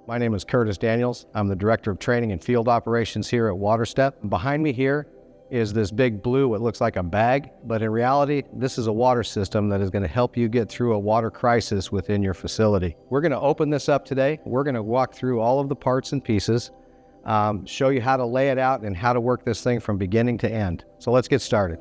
My name is Curtis Daniels. I'm the Director of Training and Field Operations here at WaterStep. Behind me here is this big blue, what looks like a bag, but in reality, this is a water system that is going to help you get through a water crisis within your facility. We're going to open this up today. We're going to walk through all of the parts and pieces, show you how to lay it out and how to work this thing from beginning to end. So let's get started.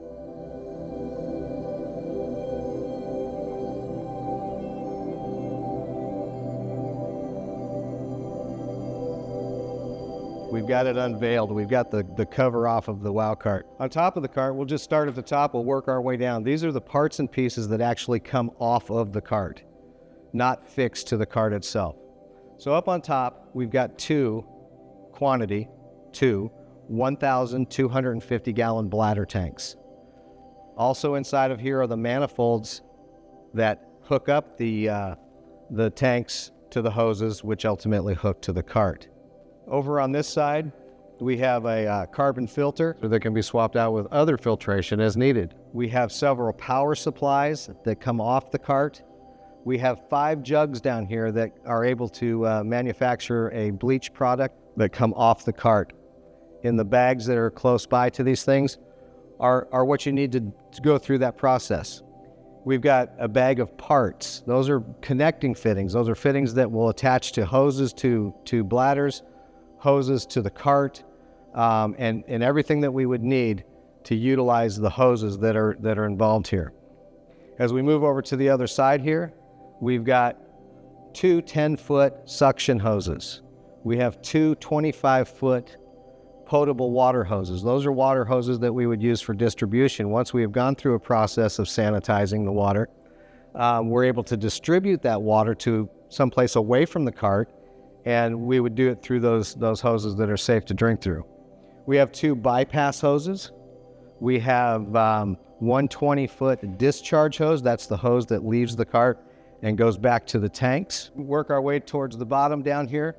We've got it unveiled. We've got the cover off of the WOWCart. On top of the cart, we'll just start at the top. We'll work our way down. These are the parts and pieces that actually come off of the cart, not fixed to the cart itself. So up on top, we've got two 1,250 gallon bladder tanks. Also inside of here are the manifolds that hook up the tanks to the hoses, which ultimately hook to the cart. Over on this side, we have a carbon filter that can be swapped out with other filtration as needed. We have several power supplies that come off the cart. We have 5 jugs down here that are able to manufacture a bleach product that come off the cart. In the bags that are close by to these things are what you need to go through that process. We've got a bag of parts. Those are connecting fittings. Those are fittings that will attach to hoses to bladders, hoses to the cart, and everything that we would need to utilize the hoses that are involved here. As we move over to the other side here, we've got 2 10-foot suction hoses. We have 2 25-foot potable water hoses. Those are water hoses that we would use for distribution. Once we have gone through a process of sanitizing the water, we're able to distribute that water to someplace away from the cart, and we would do it through those hoses that are safe to drink through. We have 2 bypass hoses. We have 1 20-foot discharge hose. That's the hose that leaves the cart and goes back to the tanks. Work our way towards the bottom down here.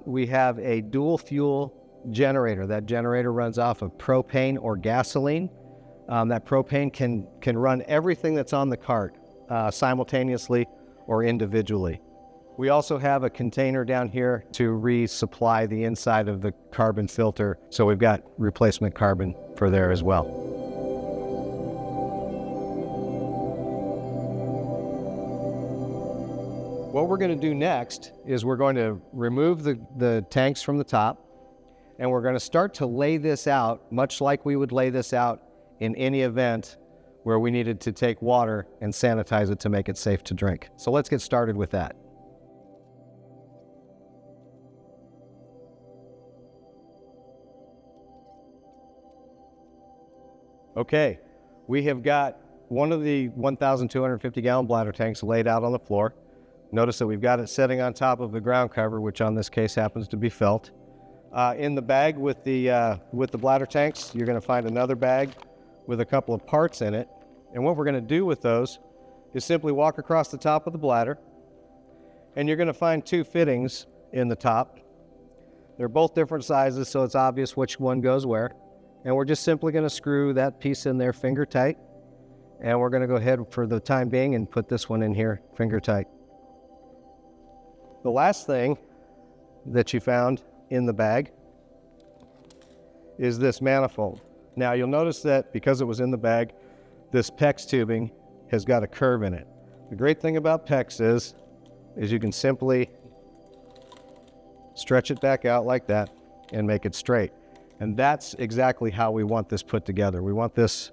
We have a dual fuel generator. That generator runs off of propane or gasoline. That propane can run everything that's on the cart simultaneously or individually. We also have a container down here to resupply the inside of the carbon filter, so we've got replacement carbon for there as well. What we're going to do next is we're going to remove the tanks from the top, and we're going to start to lay this out, much like we would lay this out in any event where we needed to take water and sanitize it to make it safe to drink. So let's get started with that. Okay, we have got one of the 1,250 gallon bladder tanks laid out on the floor. Notice that we've got it sitting on top of the ground cover, which on this case happens to be felt. In the bag with the bladder tanks, you're going to find another bag with a couple of parts in it. And what we're going to do with those is simply walk across the top of the bladder, and you're going to find 2 fittings in the top. They're both different sizes, so it's obvious which one goes where. And we're just simply going to screw that piece in there finger tight. And we're going to go ahead for the time being and put this one in here finger tight. The last thing that you found in the bag is this manifold. Now you'll notice that because it was in the bag, this PEX tubing has got a curve in it. The great thing about PEX is you can simply stretch it back out like that and make it straight. And that's exactly how we want this put together. We want this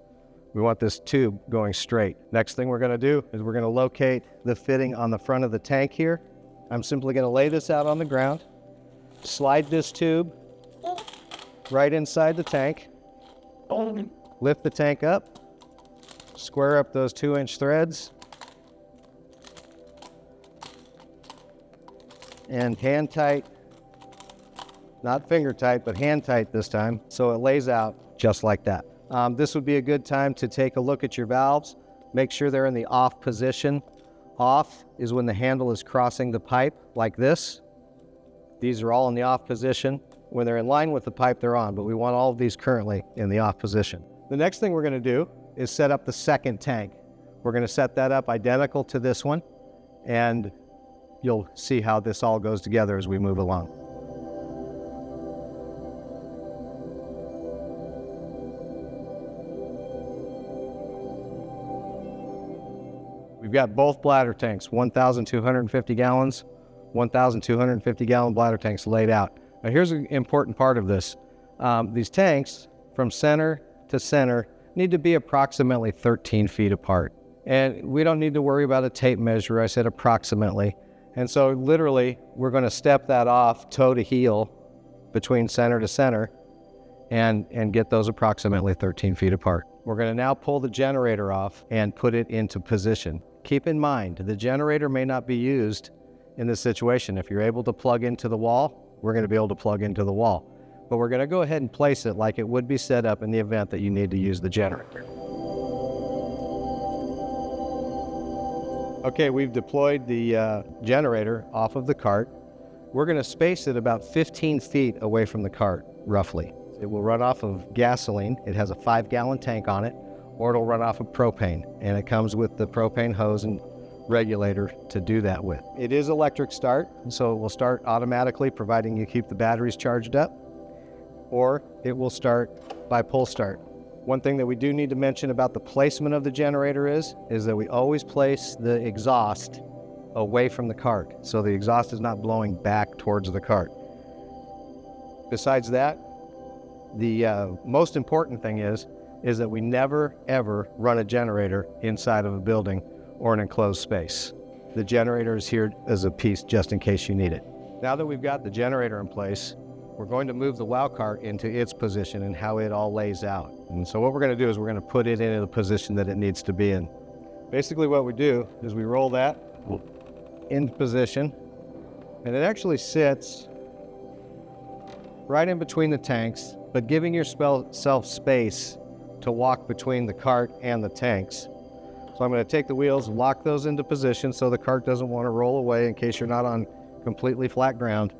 tube going straight. Next thing we're going to do is we're going to locate the fitting on the front of the tank here. I'm simply going to lay this out on the ground, slide this tube right inside the tank, lift the tank up, square up those 2-inch threads, and hand tight, not finger tight, but hand tight this time, so it lays out just like that. This would be a good time to take a look at your valves. Make sure they're in the off position. Off is when the handle is crossing the pipe like this. These are all in the off position. When they're in line with the pipe, they're on, but we want all of these currently in the off position. The next thing we're going to do is set up the second tank. We're going to set that up identical to this one, and you'll see how this all goes together as we move along. We've got both bladder tanks, 1,250 gallons, 1,250 gallon bladder tanks laid out. Now here's an important part of this. These tanks from center to center need to be approximately 13 feet apart. And we don't need to worry about a tape measure. I said approximately. And so literally we're going to step that off toe to heel between center to center and get those approximately 13 feet apart. We're going to now pull the generator off and put it into position. Keep in mind, the generator may not be used in this situation. If you're able to plug into the wall, we're going to be able to plug into the wall. But we're going to go ahead and place it like it would be set up in the event that you need to use the generator. Okay, we've deployed the generator off of the cart. We're going to space it about 15 feet away from the cart, roughly. It will run off of gasoline. It has a 5-gallon tank on it, or it'll run off of propane. And it comes with the propane hose and regulator to do that with. It is electric start, so it will start automatically, providing you keep the batteries charged up, or it will start by pull start. One thing that we do need to mention about the placement of the generator is that we always place the exhaust away from the cart, so the exhaust is not blowing back towards the cart. Besides that, the most important thing is that we never ever run a generator inside of a building or an enclosed space. The generator is here as a piece just in case you need it. Now that we've got the generator in place, we're going to move the WOWCart into its position and how it all lays out. And so what we're going to do is we're going to put it into the position that it needs to be in. Basically what we do is we roll that in position, and it actually right in between the tanks, but giving yourself space to walk between the cart and the tanks. So I'm going to take the wheels, lock those into position so the cart doesn't want to roll away in case you're not on completely flat ground.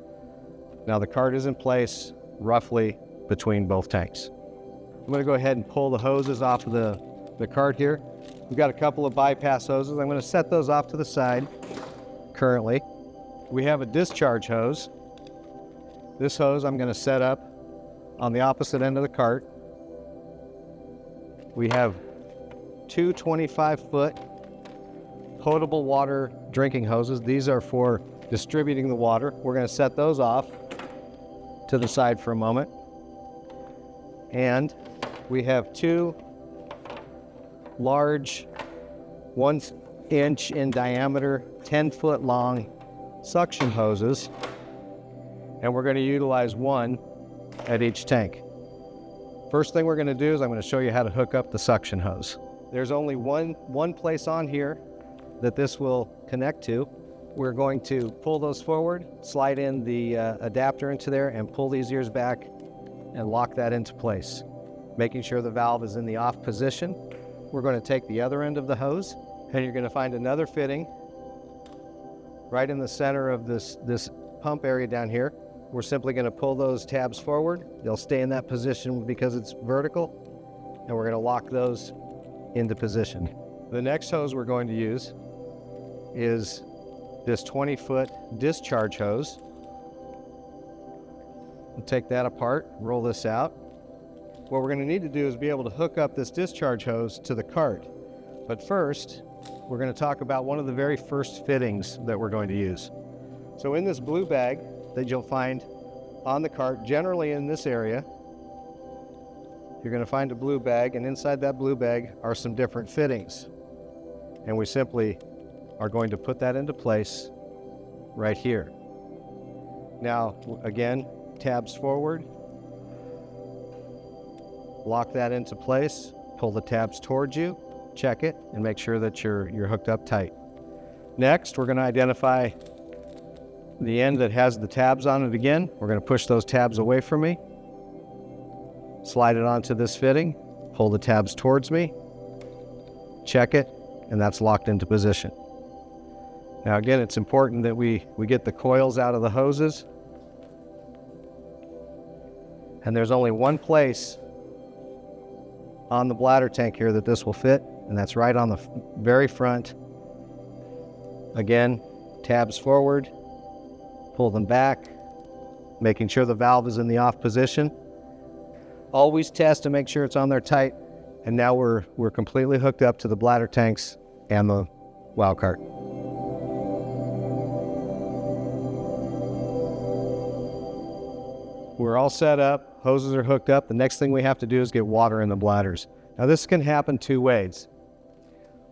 Now the cart is in place roughly between both tanks. I'm going to go ahead and pull the hoses off of the cart here. We've got a couple of bypass hoses. I'm going to set those off to the side currently. We have a discharge hose. This hose I'm going to set up on the opposite end of the cart. We have two 25-foot potable water drinking hoses. These are for distributing the water. We're going to set those off to the side for a moment. And we have two large 1 inch in diameter, 10-foot long suction hoses. And we're going to utilize one at each tank. First thing we're going to do is I'm going to show you how to hook up the suction hose. There's only one place on here that this will connect to. We're going to pull those forward, slide in the adapter into there, and pull these ears back and lock that into place, making sure the valve is in the off position. We're going to take the other end of the hose, and you're going to find another fitting right in the center of this pump area down here. We're simply going to pull those tabs forward. They'll stay in that position because it's vertical, and we're going to lock those into position. The next hose we're going to use is this 20-foot discharge hose. We'll take that apart, roll this out. What we're going to need to do is be able to hook up this discharge hose to the cart. But first, we're going to talk about one of the very first fittings that we're going to use. So in this blue bag that you'll find on the cart, generally in this area, you're going to find a blue bag, and inside that blue bag are some different fittings. And we simply are going to put that into place right here. Now, again, tabs forward, lock that into place, pull the tabs towards you, check it, and make sure that you're hooked up tight. Next, we're going to identify the end that has the tabs on it again. We're going to push those tabs away from me, slide it onto this fitting, pull the tabs towards me, check it, and that's locked into position. Now again, it's important that we get the coils out of the hoses. And there's only one place on the bladder tank here that this will fit, and that's right on the very front. Again, tabs forward, pull them back, making sure the valve is in the off position. Always test to make sure it's on there tight. And now we're completely hooked up to the bladder tanks and the WOWCart. We're all set up, hoses are hooked up. The next thing we have to do is get water in the bladders. Now this can happen two ways.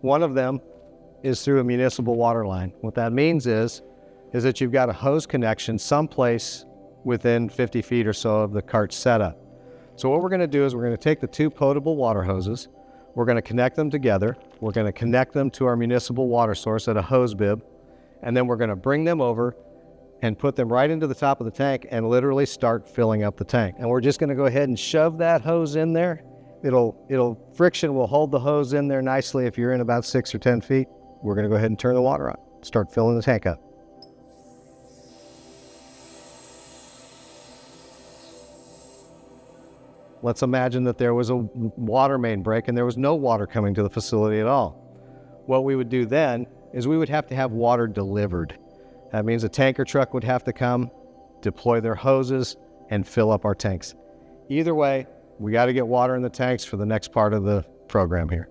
One of them is through a municipal water line. What that means is that you've got a hose connection someplace within 50 feet or so of the cart setup. So what we're going to do is we're going to take the two potable water hoses, we're going to connect them together, we're going to connect them to our municipal water source at a hose bib, and then we're going to bring them over and put them right into the top of the tank and literally start filling up the tank. And we're just going to go ahead and shove that hose in there. Friction will hold the hose in there nicely. If you're in about 6 or 10 feet, we're going to go ahead and turn the water on, start filling the tank up. Let's imagine that there was a water main break and there was no water coming to the facility at all. What we would do then is we would have to have water delivered. That means a tanker truck would have to come, deploy their hoses, and fill up our tanks. Either way, we got to get water in the tanks for the next part of the program here.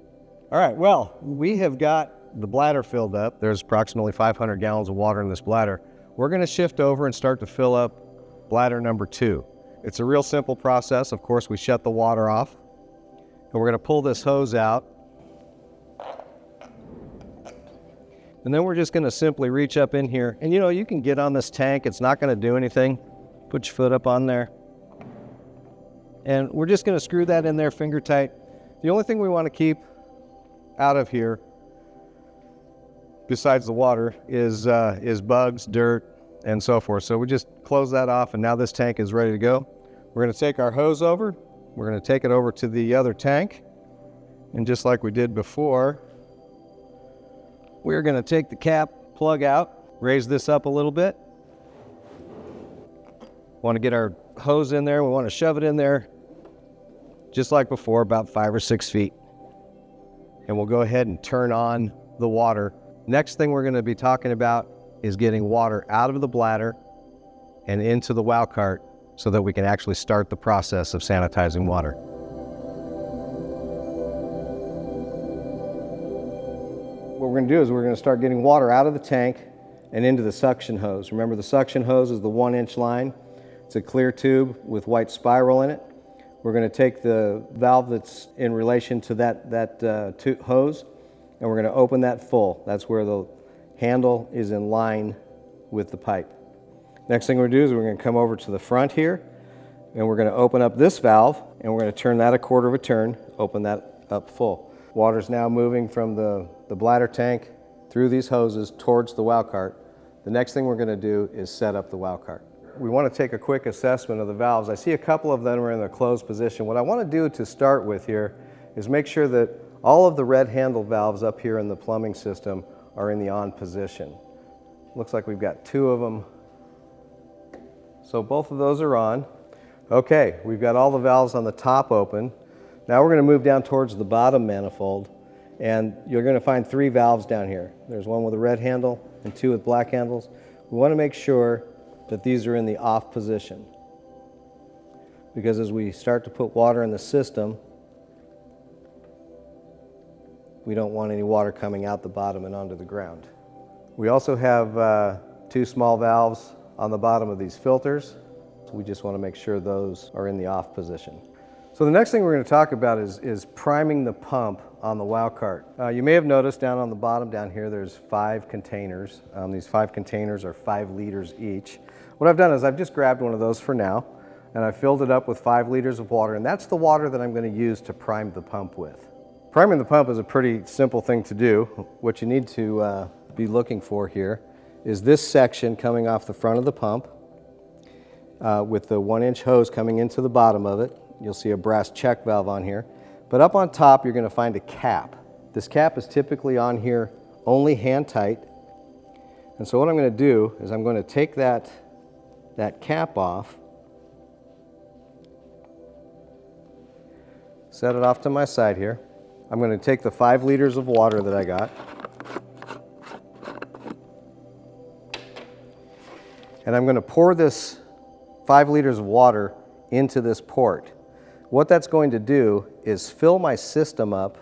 All right, well, we have got the bladder filled up. There's approximately 500 gallons of water in this bladder. We're going to shift over and start to fill up bladder number 2. It's a real simple process. Of course, we shut the water off, and we're going to pull this hose out. And then we're just going to simply reach up in here. And you can get on this tank. It's not going to do anything. Put your foot up on there. And we're just going to screw that in there finger tight. The only thing we want to keep out of here, besides the water, is bugs, dirt, and so forth. So we just close that off, and now this tank is ready to go. We're going to take our hose over. We're going to take it over to the other tank. And just like we did before, we're going to take the cap plug out, raise this up a little bit. Want to get our hose in there. We want to shove it in there just like before, about 5 or 6 feet. And we'll go ahead and turn on the water. Next thing we're going to be talking about is getting water out of the bladder and into the WOWCart so that we can actually start the process of sanitizing water. What we're going to do is we're going to start getting water out of the tank and into the suction hose. Remember, the suction hose is the 1-inch line. It's a clear tube with white spiral in it. We're going to take the valve that's in relation to that hose, and we're going to open that full. That's where the handle is in line with the pipe. Next thing we're going to do is we're going to come over to the front here, and we're going to open up this valve, and we're going to turn that a quarter of a turn, open that up full. Water's now moving from the bladder tank through these hoses towards the WOWCart. The next thing we're going to do is set up the WOWCart. We want to take a quick assessment of the valves. I see a couple of them are in a closed position. What I want to do to start with here is make sure that all of the red handle valves up here in the plumbing system are in the on position. Looks like we've got 2 of them. So both of those are on. Okay, we've got all the valves on the top open. Now we're going to move down towards the bottom manifold, and you're going to find 3 valves down here. There's one with a red handle and 2 with black handles. We want to make sure that these are in the off position, because as we start to put water in the system, we don't want any water coming out the bottom and onto the ground. We also have 2 small valves on the bottom of these filters. So we just want to make sure those are in the off position. So the next thing we're going to talk about is priming the pump on the WOWCart. You may have noticed down on the bottom down here there's 5 containers. These 5 containers are 5 liters each. What I've done is I've just grabbed one of those for now, and I filled it up with 5 liters of water, and that's the water that I'm going to use to prime the pump with. Priming the pump is a pretty simple thing to do. What you need to be looking for here is this section coming off the front of the pump with the 1-inch hose coming into the bottom of it. You'll see a brass check valve on here. But up on top, you're going to find a cap. This cap is typically on here only hand tight. And so what I'm going to do is I'm going to take that cap off, set it off to my side here. I'm going to take the 5 liters of water that I got, And I'm going to pour this 5 liters of water into this port. What that's going to do is fill my system up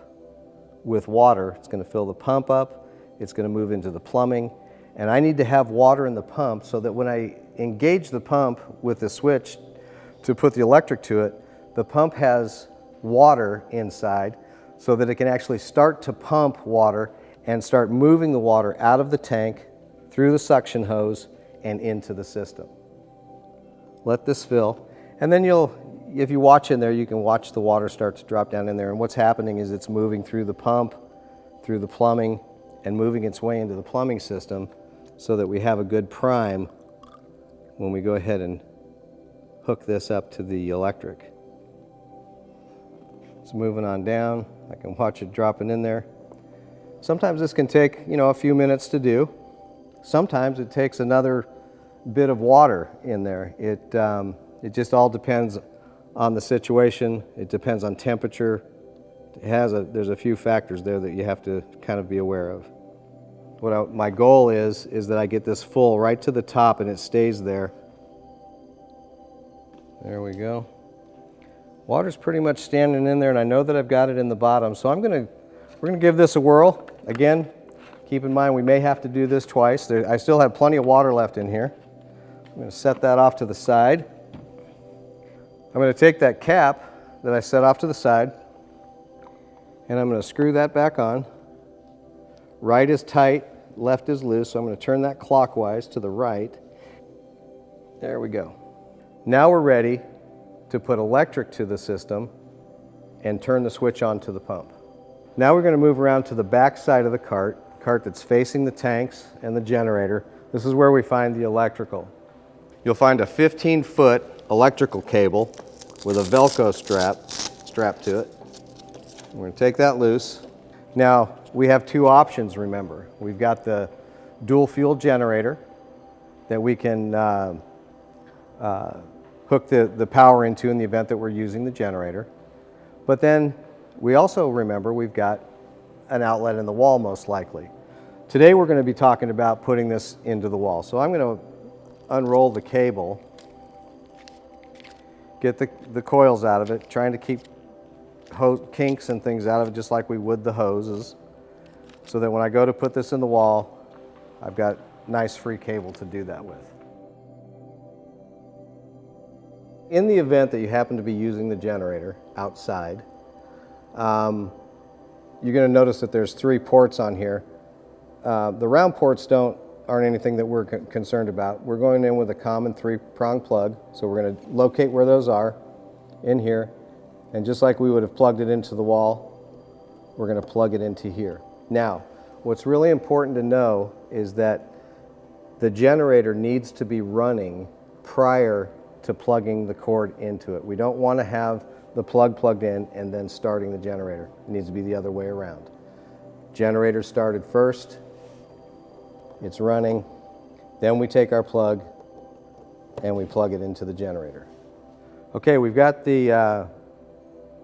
with water. It's going to fill the pump up, it's going to move into the plumbing, and I need to have water in the pump so that when I engage the pump with the switch to put the electric to it, the pump has water inside so that it can actually start to pump water and start moving the water out of the tank, through the suction hose, and into the system. Let this fill, and then if you watch in there, you can watch the water start to drop down in there, and what's happening is it's moving through the pump, through the plumbing, and moving its way into the plumbing system so that we have a good prime when we go ahead and hook this up to the electric. It's moving on down. I can watch it dropping in there. Sometimes this can take, a few minutes to do. Sometimes it takes another bit of water in there. It just all depends on the situation. It depends on temperature. There's a few factors there that you have to kind of be aware of. My goal is that I get this full right to the top and it stays there. There we go. Water's pretty much standing in there, and I know that I've got it in the bottom, so we're gonna give this a whirl. Again, keep in mind we may have to do this twice. I still have plenty of water left in here. I'm going to set that off to the side. I'm going to take that cap that I set off to the side, and I'm going to screw that back on. Right is tight, left is loose, so I'm going to turn that clockwise to the right. There we go. Now we're ready to put electric to the system and turn the switch on to the pump. Now we're going to move around to the back side of the cart that's facing the tanks and the generator. This is where we find the electrical. You'll find a 15-foot electrical cable with a Velcro strap to it. We're going to take that loose. Now we have two options, remember. We've got the dual fuel generator that we can hook the power into in the event that we're using the generator. But then we also remember we've got an outlet in the wall most likely. Today we're going to be talking about putting this into the wall. So I'm going to unroll the cable, get the coils out of it, trying to keep kinks and things out of it just like we would the hoses, so that when I go to put this in the wall, I've got nice free cable to do that with. In the event that you happen to be using the generator outside, you're going to notice that there's 3 ports on here. The round ports aren't anything that we're concerned about. We're going in with a common 3-prong plug, so we're going to locate where those are in here, and just like we would have plugged it into the wall, we're going to plug it into here. Now, what's really important to know is that the generator needs to be running prior to plugging the cord into it. We don't want to have the plug plugged in and then starting the generator. It needs to be the other way around. Generator started first, it's running, then we take our plug and we plug it into the generator. Okay, we've got the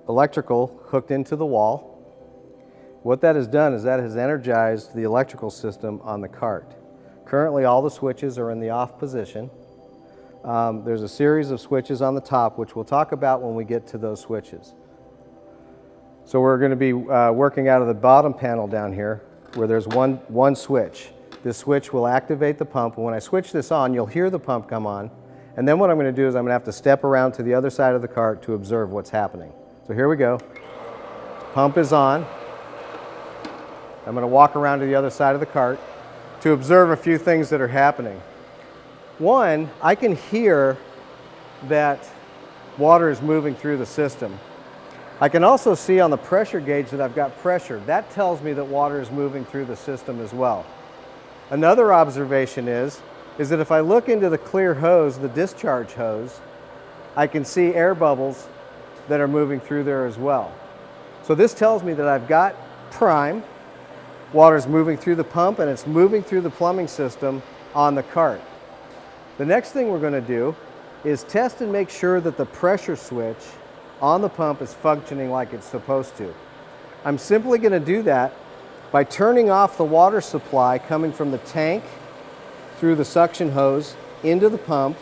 electrical hooked into the wall. What that has done is that has energized the electrical system on the cart. Currently all the switches are in the off position. There's a series of switches on the top, which we'll talk about when we get to those switches. So we're going to be working out of the bottom panel down here where there's one switch. This switch will activate the pump, and when I switch this on, you'll hear the pump come on. And then what I'm going to do is I'm going to have to step around to the other side of the cart to observe what's happening. So here we go. Pump is on. I'm going to walk around to the other side of the cart to observe a few things that are happening. One, I can hear that water is moving through the system. I can also see on the pressure gauge that I've got pressure. That tells me that water is moving through the system as well. Another observation is that if I look into the clear hose, the discharge hose, I can see air bubbles that are moving through there as well. So this tells me that I've got prime, water's moving through the pump, and it's moving through the plumbing system on the cart. The next thing we're going to do is test and make sure that the pressure switch on the pump is functioning like it's supposed to. I'm simply going to do that by turning off the water supply coming from the tank through the suction hose into the pump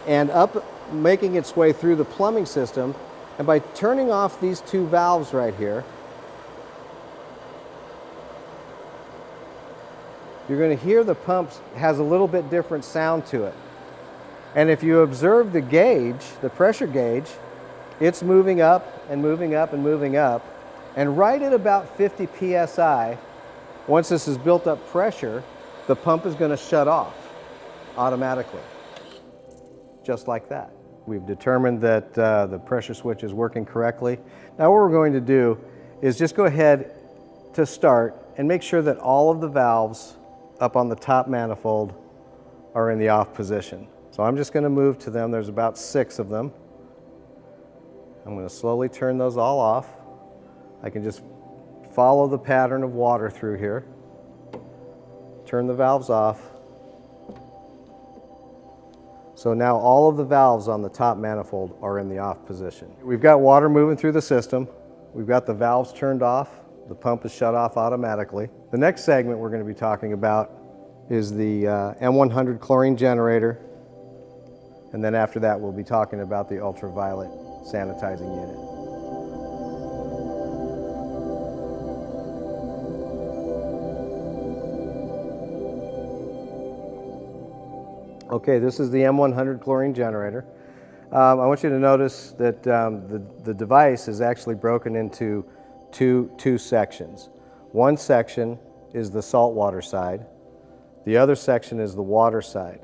and up, making its way through the plumbing system. And by turning off these two valves right here, you're going to hear the pump has a little bit different sound to it. And if you observe the gauge, the pressure gauge, it's moving up and moving up and moving up. And right at about 50 psi, once this has built up pressure, the pump is going to shut off automatically, just like that. We've determined that the pressure switch is working correctly. Now what we're going to do is just go ahead to start and make sure that all of the valves up on the top manifold are in the off position. So I'm just going to move to them. There's about 6 of them. I'm going to slowly turn those all off. I can just follow the pattern of water through here. Turn the valves off. So now all of the valves on the top manifold are in the off position. We've got water moving through the system. We've got the valves turned off. The pump is shut off automatically. The next segment we're going to be talking about is the M100 chlorine generator. And then after that, we'll be talking about the ultraviolet sanitizing unit. Okay, this is the M100 chlorine generator. I want you to notice that the device is actually broken into two sections. One section is the saltwater side. The other section is the water side.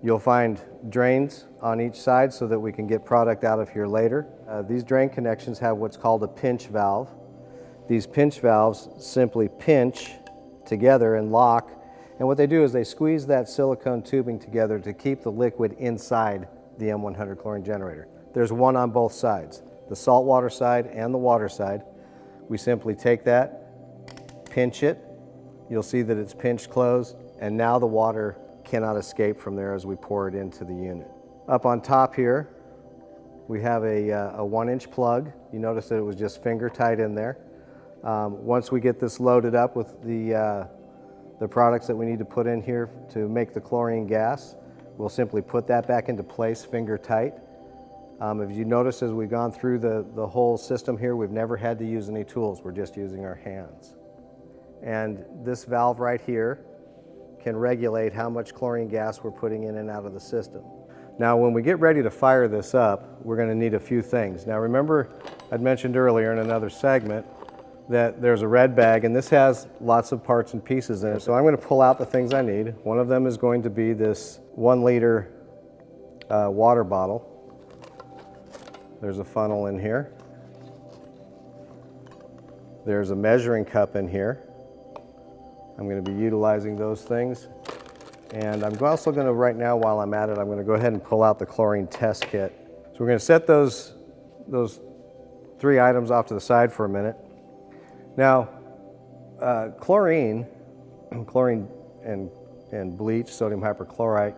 You'll find drains on each side so that we can get product out of here later. These drain connections have what's called a pinch valve. These pinch valves simply pinch together and lock, and what they do is they squeeze that silicone tubing together to keep the liquid inside the M100 chlorine generator. There's one on both sides, the saltwater side and the water side. We simply take that, pinch it. You'll see that it's pinched closed, and now the water cannot escape from there as we pour it into the unit. Up on top here, we have a 1-inch plug. You notice that it was just finger tight in there. Once we get this loaded up with the products that we need to put in here to make the chlorine gas, we'll simply put that back into place finger tight. If you notice, as we've gone through the whole system here, we've never had to use any tools. We're just using our hands. And this valve right here can regulate how much chlorine gas we're putting in and out of the system. Now, when we get ready to fire this up, we're going to need a few things. Now, remember, I'd mentioned earlier in another segment that there's a red bag, and this has lots of parts and pieces in it. So I'm going to pull out the things I need. One of them is going to be this 1-liter water bottle. There's a funnel in here. There's a measuring cup in here. I'm going to be utilizing those things. And I'm also going to, right now while I'm at it, I'm going to go ahead and pull out the chlorine test kit. So we're going to set those 3 items off to the side for a minute. Now, chlorine and bleach, sodium hypochlorite,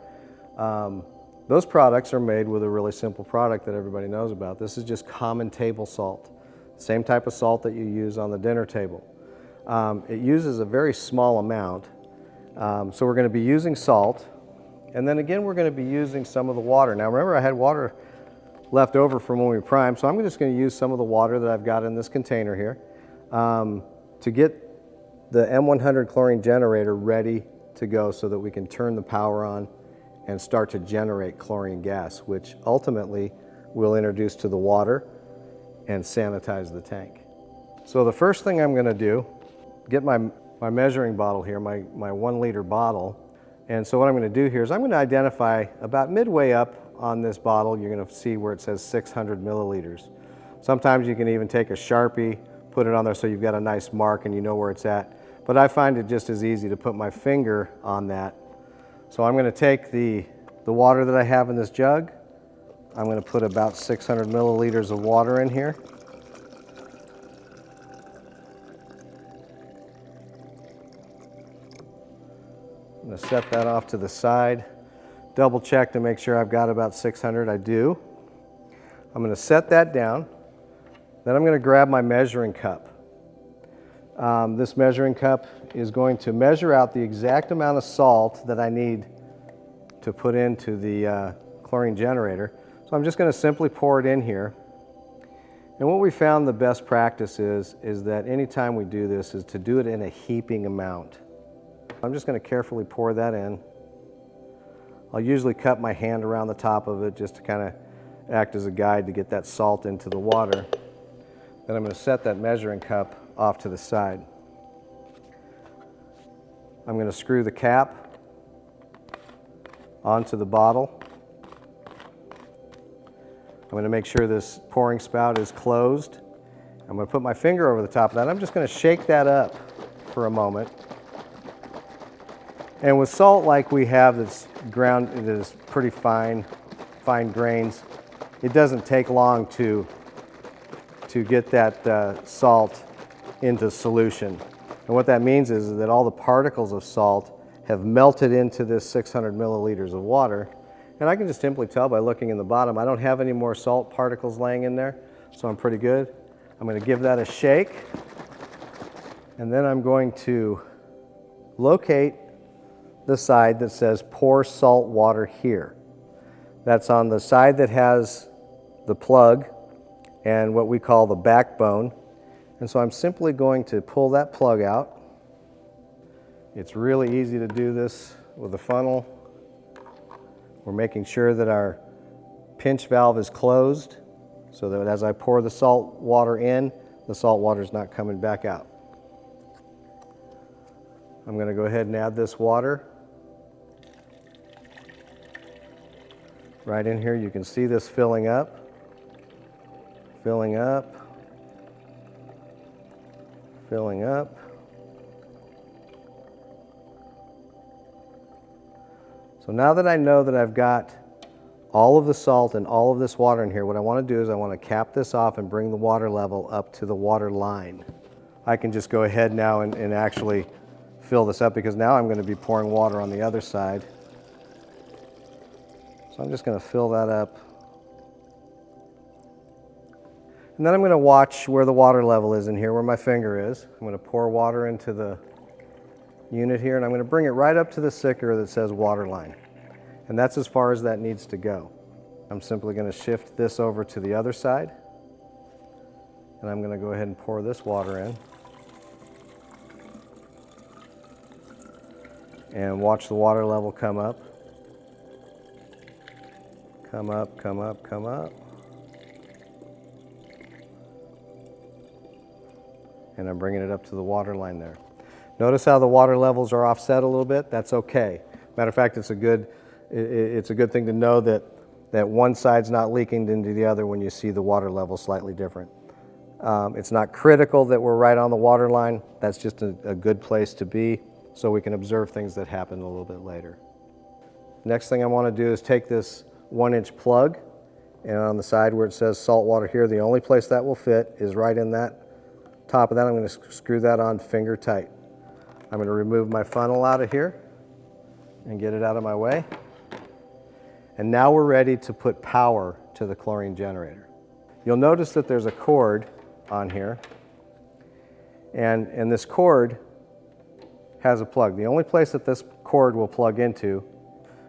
those products are made with a really simple product that everybody knows about. This is just common table salt, same type of salt that you use on the dinner table. It uses a very small amount, so we're going to be using salt, and then again we're going to be using some of the water. Now remember, I had water left over from when we primed, so I'm just going to use some of the water that I've got in this container here to get the M100 chlorine generator ready to go so that we can turn the power on and start to generate chlorine gas, which ultimately we'll introduce to the water and sanitize the tank. So the first thing I'm going to do, get my measuring bottle here, my 1-liter bottle. And so what I'm going to do here is I'm going to identify about midway up on this bottle, you're going to see where it says 600 milliliters. Sometimes you can even take a Sharpie, put it on there so you've got a nice mark and you know where it's at. But I find it just as easy to put my finger on that. So I'm going to take the water that I have in this jug. I'm going to put about 600 milliliters of water in here. I'm going to set that off to the side. Double check to make sure I've got about 600. I do. I'm going to set that down. Then I'm going to grab my measuring cup. This measuring cup is going to measure out the exact amount of salt that I need to put into the chlorine generator. So I'm just going to simply pour it in here. And what we found the best practice is that anytime we do this is to do it in a heaping amount. I'm just going to carefully pour that in. I'll usually cut my hand around the top of it just to kind of act as a guide to get that salt into the water. Then I'm going to set that measuring cup off to the side. I'm going to screw the cap onto the bottle. I'm going to make sure this pouring spout is closed. I'm going to put my finger over the top of that. I'm just going to shake that up for a moment. And with salt like we have that's ground, it is pretty fine grains. It doesn't take long to get that salt into solution. And what that means is that all the particles of salt have melted into this 600 milliliters of water. And I can just simply tell by looking in the bottom, I don't have any more salt particles laying in there, so I'm pretty good. I'm going to give that a shake. And then I'm going to locate the side that says pour salt water here. That's on the side that has the plug and what we call the backbone. And so I'm simply going to pull that plug out. It's really easy to do this with a funnel. We're making sure that our pinch valve is closed so that as I pour the salt water in, the salt water is not coming back out. I'm going to go ahead and add this water. Right in here, you can see this filling up, filling up, filling up. So now that I know that I've got all of the salt and all of this water in here, what I want to do is I want to cap this off and bring the water level up to the water line. I can just go ahead now and actually fill this up because now I'm going to be pouring water on the other side. So I'm just going to fill that up. And then I'm going to watch where the water level is in here, where my finger is. I'm going to pour water into the unit here, and I'm going to bring it right up to the sticker that says water line. And that's as far as that needs to go. I'm simply going to shift this over to the other side, and I'm going to go ahead and pour this water in. And watch the water level come up. Come up, come up, come up. And I'm bringing it up to the water line there. Notice how the water levels are offset a little bit? That's okay. Matter of fact, it's a good thing to know that one side's not leaking into the other when you see the water level slightly different. It's not critical that we're right on the water line. That's just a good place to be so we can observe things that happen a little bit later. Next thing I want to do is take this 1-inch plug, and on the side where it says salt water here, the only place that will fit is right in that top of that. I'm going to screw that on finger tight. I'm going to remove my funnel out of here and get it out of my way. And now we're ready to put power to the chlorine generator. You'll notice that there's a cord on here, and this cord has a plug. The only place that this cord will plug into,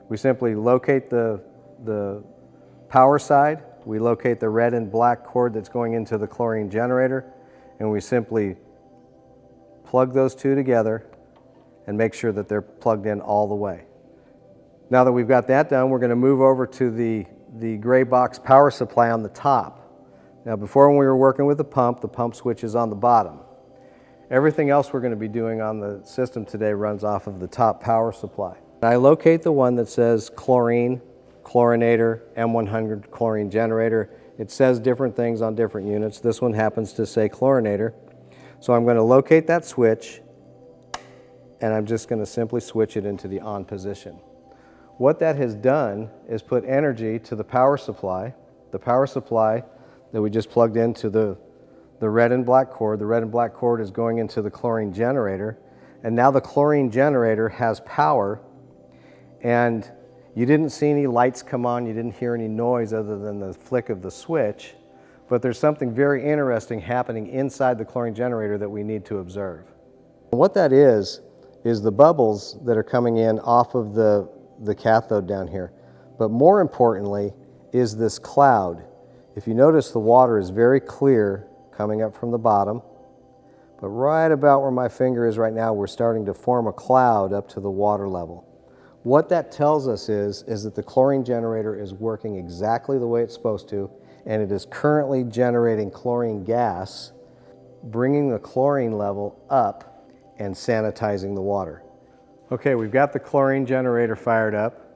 we simply locate the power side, we locate the red and black cord that's going into the chlorine generator, and we simply plug those two together and make sure that they're plugged in all the way. Now that we've got that done, we're going to move over to the gray box power supply on the top. Now before, when we were working with the pump switch is on the bottom. Everything else we're going to be doing on the system today runs off of the top power supply. I locate the one that says chlorine, chlorinator, M100 chlorine generator. It says different things on different units. This one happens to say chlorinator. So I'm going to locate that switch, and I'm just going to simply switch it into the on position. What that has done is put energy to the power supply that we just plugged into the red and black cord. The red and black cord is going into the chlorine generator, and now the chlorine generator has power, and you didn't see any lights come on, you didn't hear any noise other than the flick of the switch, but there's something very interesting happening inside the chlorine generator that we need to observe. What that is the bubbles that are coming in off of the the cathode down here. But more importantly is this cloud. If you notice, the water is very clear coming up from the bottom, but right about where my finger is right now, we're starting to form a cloud up to the water level. What that tells us is that the chlorine generator is working exactly the way it's supposed to, and it is currently generating chlorine gas, bringing the chlorine level up and sanitizing the water. Okay, we've got the chlorine generator fired up.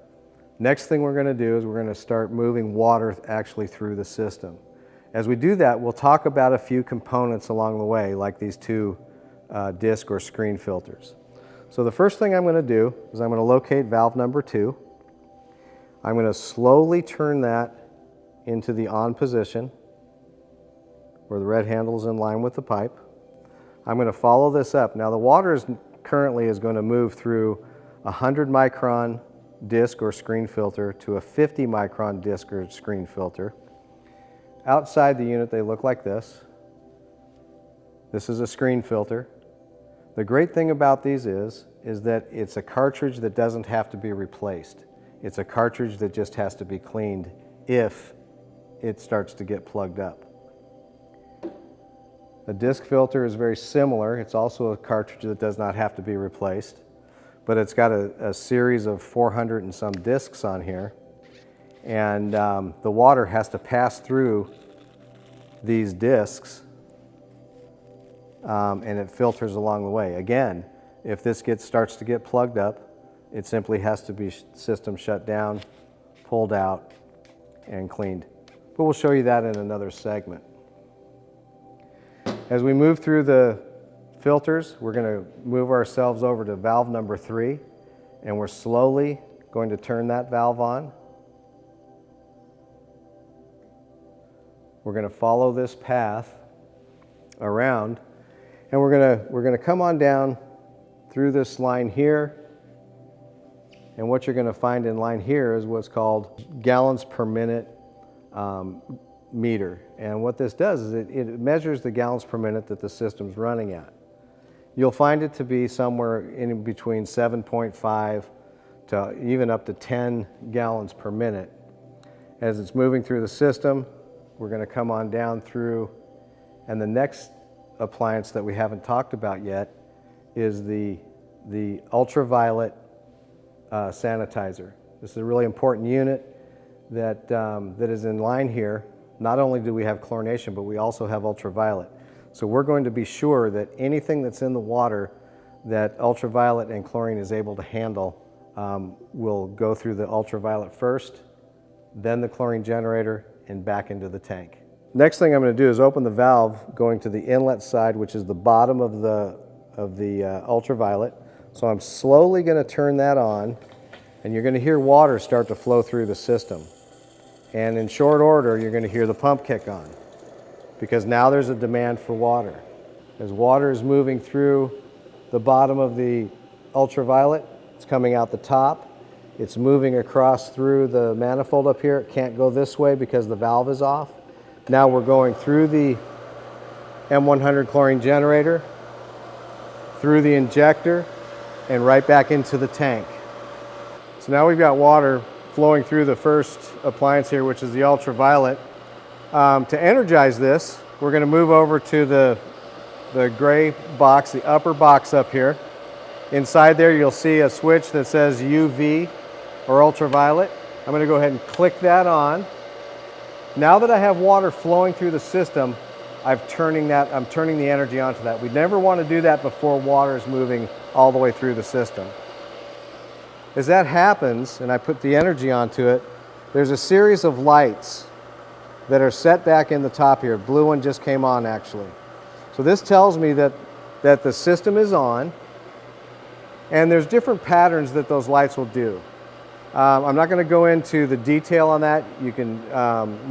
Next thing we're going to do is we're going to start moving water actually through the system. As we do that, we'll talk about a few components along the way, like these two disc or screen filters. So the first thing I'm going to do is I'm going to locate valve number 2. I'm going to slowly turn that into the on position, where the red handle is in line with the pipe. I'm going to follow this up. Now the water currently is going to move through a 100 micron disc or screen filter to a 50 micron disc or screen filter. Outside the unit they look like this. This is a screen filter. The great thing about these is that it's a cartridge that doesn't have to be replaced. It's a cartridge that just has to be cleaned if it starts to get plugged up. The disc filter is very similar. It's also a cartridge that does not have to be replaced, but it's got a series of 400 and some discs on here, and the water has to pass through these discs, and it filters along the way. Again, if this starts to get plugged up, it simply has to be system shut down, pulled out, and cleaned. But we'll show you that in another segment. As we move through the filters, we're going to move ourselves over to valve number 3, and we're slowly going to turn that valve on. We're going to follow this path around, and we're going to come on down through this line here, and what you're going to find in line here is what's called gallons per minute meter. And what this does is it measures the gallons per minute that the system's running at. You'll find it to be somewhere in between 7.5 to even up to 10 gallons per minute. As it's moving through the system, we're going to come on down through, and the next appliance that we haven't talked about yet is the ultraviolet sanitizer. This is a really important unit that is in line here. Not only do we have chlorination, but we also have ultraviolet. So we're going to be sure that anything that's in the water that ultraviolet and chlorine is able to handle will go through the ultraviolet first, then the chlorine generator, and back into the tank. Next thing I'm going to do is open the valve going to the inlet side, which is the bottom of the ultraviolet. So I'm slowly going to turn that on, and you're going to hear water start to flow through the system. And in short order, you're going to hear the pump kick on, because now there's a demand for water. As water is moving through the bottom of the ultraviolet, it's coming out the top. It's moving across through the manifold up here. It can't go this way because the valve is off. Now we're going through the M100 chlorine generator, through the injector, and right back into the tank. So now we've got water flowing through the first appliance here, which is the ultraviolet. To energize this, we're going to move over to the gray box, the upper box up here. Inside there you'll see a switch that says UV or ultraviolet. I'm going to go ahead and click that on. Now that I have water flowing through the system, I'm turning the energy onto that. We never want to do that before water is moving all the way through the system. As that happens, and I put the energy onto it, there's a series of lights that are set back in the top here. Blue one just came on actually. So this tells me that the system is on, and there's different patterns that those lights will do. I'm not going to go into the detail on that. You can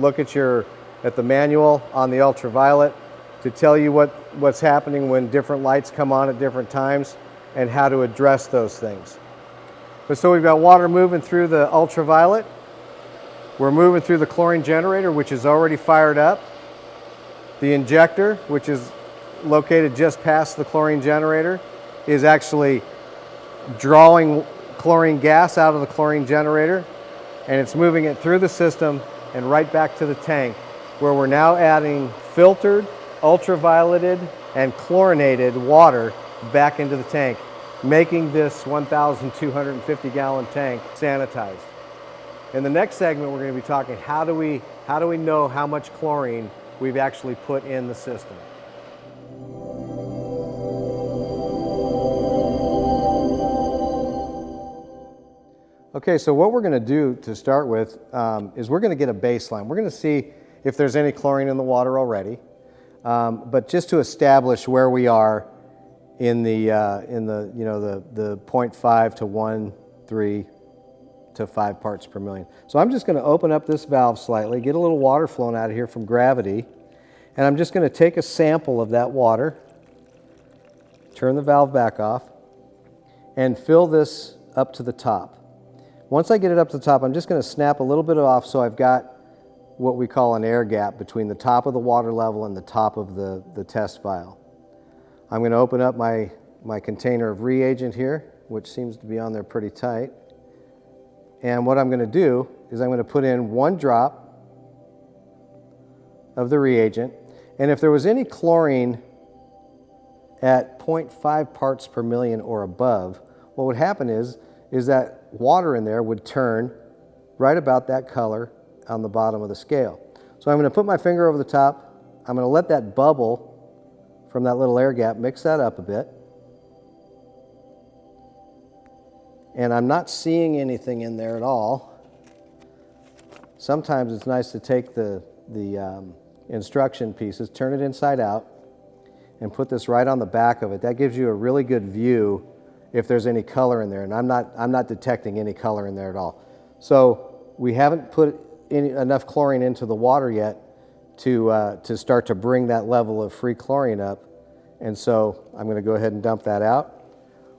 look at the manual on the ultraviolet to tell you what's happening when different lights come on at different times and how to address those things. But so we've got water moving through the ultraviolet. We're moving through the chlorine generator, which is already fired up. The injector, which is located just past the chlorine generator, is actually drawing chlorine gas out of the chlorine generator, and it's moving it through the system and right back to the tank, where we're now adding filtered, ultravioleted, and chlorinated water back into the tank, making this 1,250 gallon tank sanitized. In the next segment, we're going to be talking how do we know how much chlorine we've actually put in the system. Okay, so what we're going to do to start with is we're going to get a baseline. We're going to see if there's any chlorine in the water already, but just to establish where we are in the 0.5 to 1, 3 to 5 parts per million. So I'm just going to open up this valve slightly, get a little water flowing out of here from gravity, and I'm just going to take a sample of that water, turn the valve back off, and fill this up to the top. Once I get it up to the top, I'm just going to snap a little bit off so I've got what we call an air gap between the top of the water level and the top of the test vial. I'm going to open up my container of reagent here, which seems to be on there pretty tight. And what I'm going to do is I'm going to put in 1 drop of the reagent. And if there was any chlorine at 0.5 parts per million or above, what would happen is that water in there would turn right about that color on the bottom of the scale. So I'm going to put my finger over the top. I'm going to let that bubble from that little air gap, mix that up a bit. And I'm not seeing anything in there at all. Sometimes it's nice to take the instruction pieces, turn it inside out, and put this right on the back of it. That gives you a really good view if there's any color in there, and I'm not detecting any color in there at all. So we haven't put enough chlorine into the water yet to start to bring that level of free chlorine up, and so I'm going to go ahead and dump that out.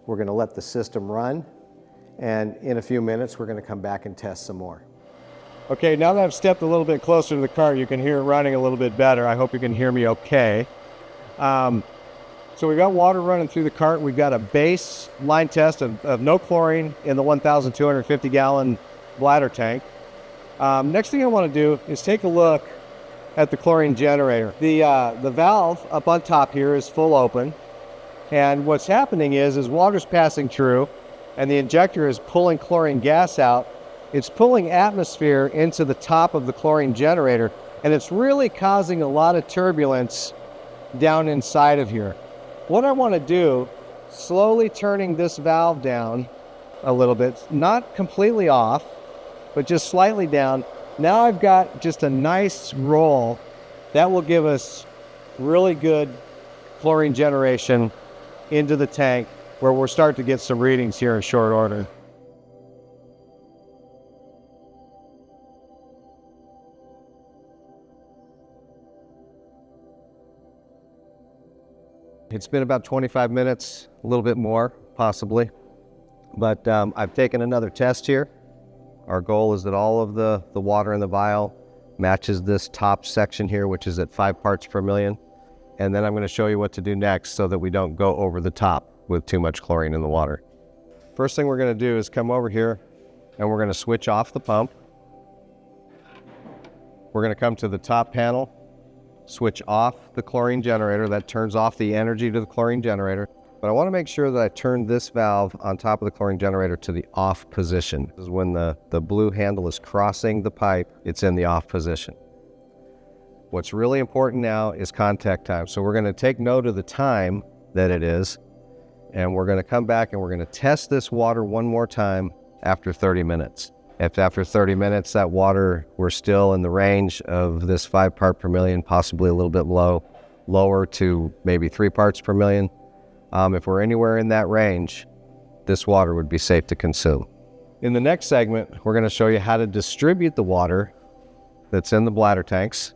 We're going to let the system run, and in a few minutes we're going to come back and test some more. Okay, now that I've stepped a little bit closer to the cart, you can hear it running a little bit better. I hope you can hear me okay. So we've got water running through the cart. We've got a baseline test of no chlorine in the 1,250 gallon bladder tank. Next thing I want to do is take a look at the chlorine generator. The valve up on top here is full open, and what's happening is water's passing through and the injector is pulling chlorine gas out. It's pulling atmosphere into the top of the chlorine generator, and it's really causing a lot of turbulence down inside of here. What I want to do, slowly turning this valve down a little bit, not completely off, but just slightly down. Now I've got just a nice roll that will give us really good chlorine generation into the tank, where we'll start to get some readings here in short order. It's been about 25 minutes, a little bit more, possibly. But I've taken another test here. Our goal is that all of the water in the vial matches this top section here, which is at 5 parts per million. And then I'm going to show you what to do next so that we don't go over the top with too much chlorine in the water. First thing we're going to do is come over here and we're going to switch off the pump. We're going to come to the top panel, switch off the chlorine generator. That turns off the energy to the chlorine generator. But I want to make sure that I turn this valve on top of the chlorine generator to the off position. This is when the blue handle is crossing the pipe, it's in the off position. What's really important now is contact time. So we're going to take note of the time that it is, and we're going to come back and we're going to test this water one more time after 30 minutes. If after 30 minutes that water, we're still in the range of this 5 part per million, possibly a little bit lower to maybe 3 parts per million. If we're anywhere in that range, this water would be safe to consume. In the next segment, we're going to show you how to distribute the water that's in the bladder tanks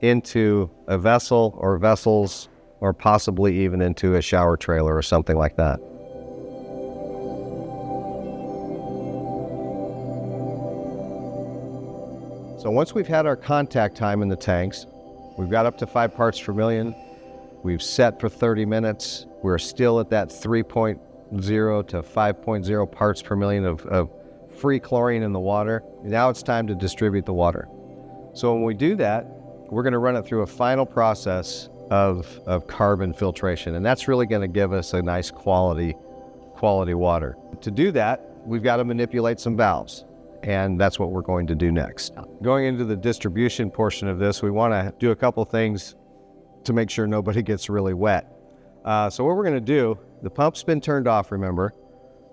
into a vessel or vessels, or possibly even into a shower trailer or something like that. So once we've had our contact time in the tanks, we've got up to 5 parts per million. We've set for 30 minutes. We're still at that 3.1 to 5.0 parts per million of free chlorine in the water. Now it's time to distribute the water. So when we do that, we're going to run it through a final process of carbon filtration, and that's really going to give us a nice quality water. To do that, we've got to manipulate some valves, and that's what we're going to do next. Going into the distribution portion of this, we want to do a couple things to make sure nobody gets really wet. So what we're going to do, the pump's been turned off, remember.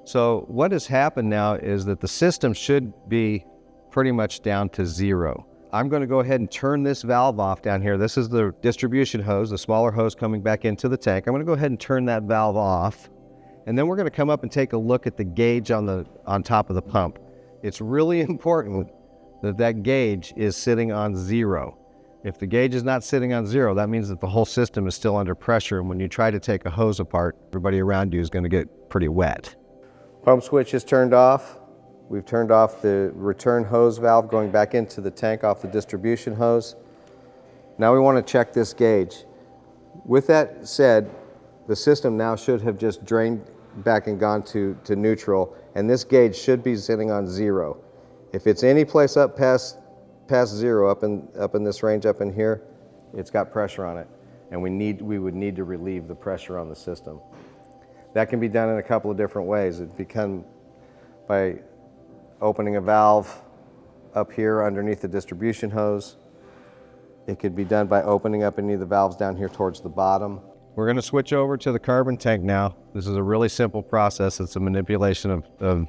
So what has happened now is that the system should be pretty much down to zero. I'm going to go ahead and turn this valve off down here. This is the distribution hose, the smaller hose coming back into the tank. I'm going to go ahead and turn that valve off. And then we're going to come up and take a look at the gauge on top of the pump. It's really important that that gauge is sitting on zero. If the gauge is not sitting on zero, that means that the whole system is still under pressure, and when you try to take a hose apart, everybody around you is going to get pretty wet. Pump switch is turned off. We've turned off the return hose valve going back into the tank off the distribution hose. Now we want to check this gauge. With that said, the system now should have just drained back and gone to neutral, and this gauge should be sitting on zero. If it's any place up past zero, up in this range up in here, it's got pressure on it, and we would need to relieve the pressure on the system. That can be done in a couple of different ways. It can by opening a valve up here underneath the distribution hose. It could be done by opening up any of the valves down here towards the bottom. We're going to switch over to the carbon tank now. This is a really simple process. It's a manipulation of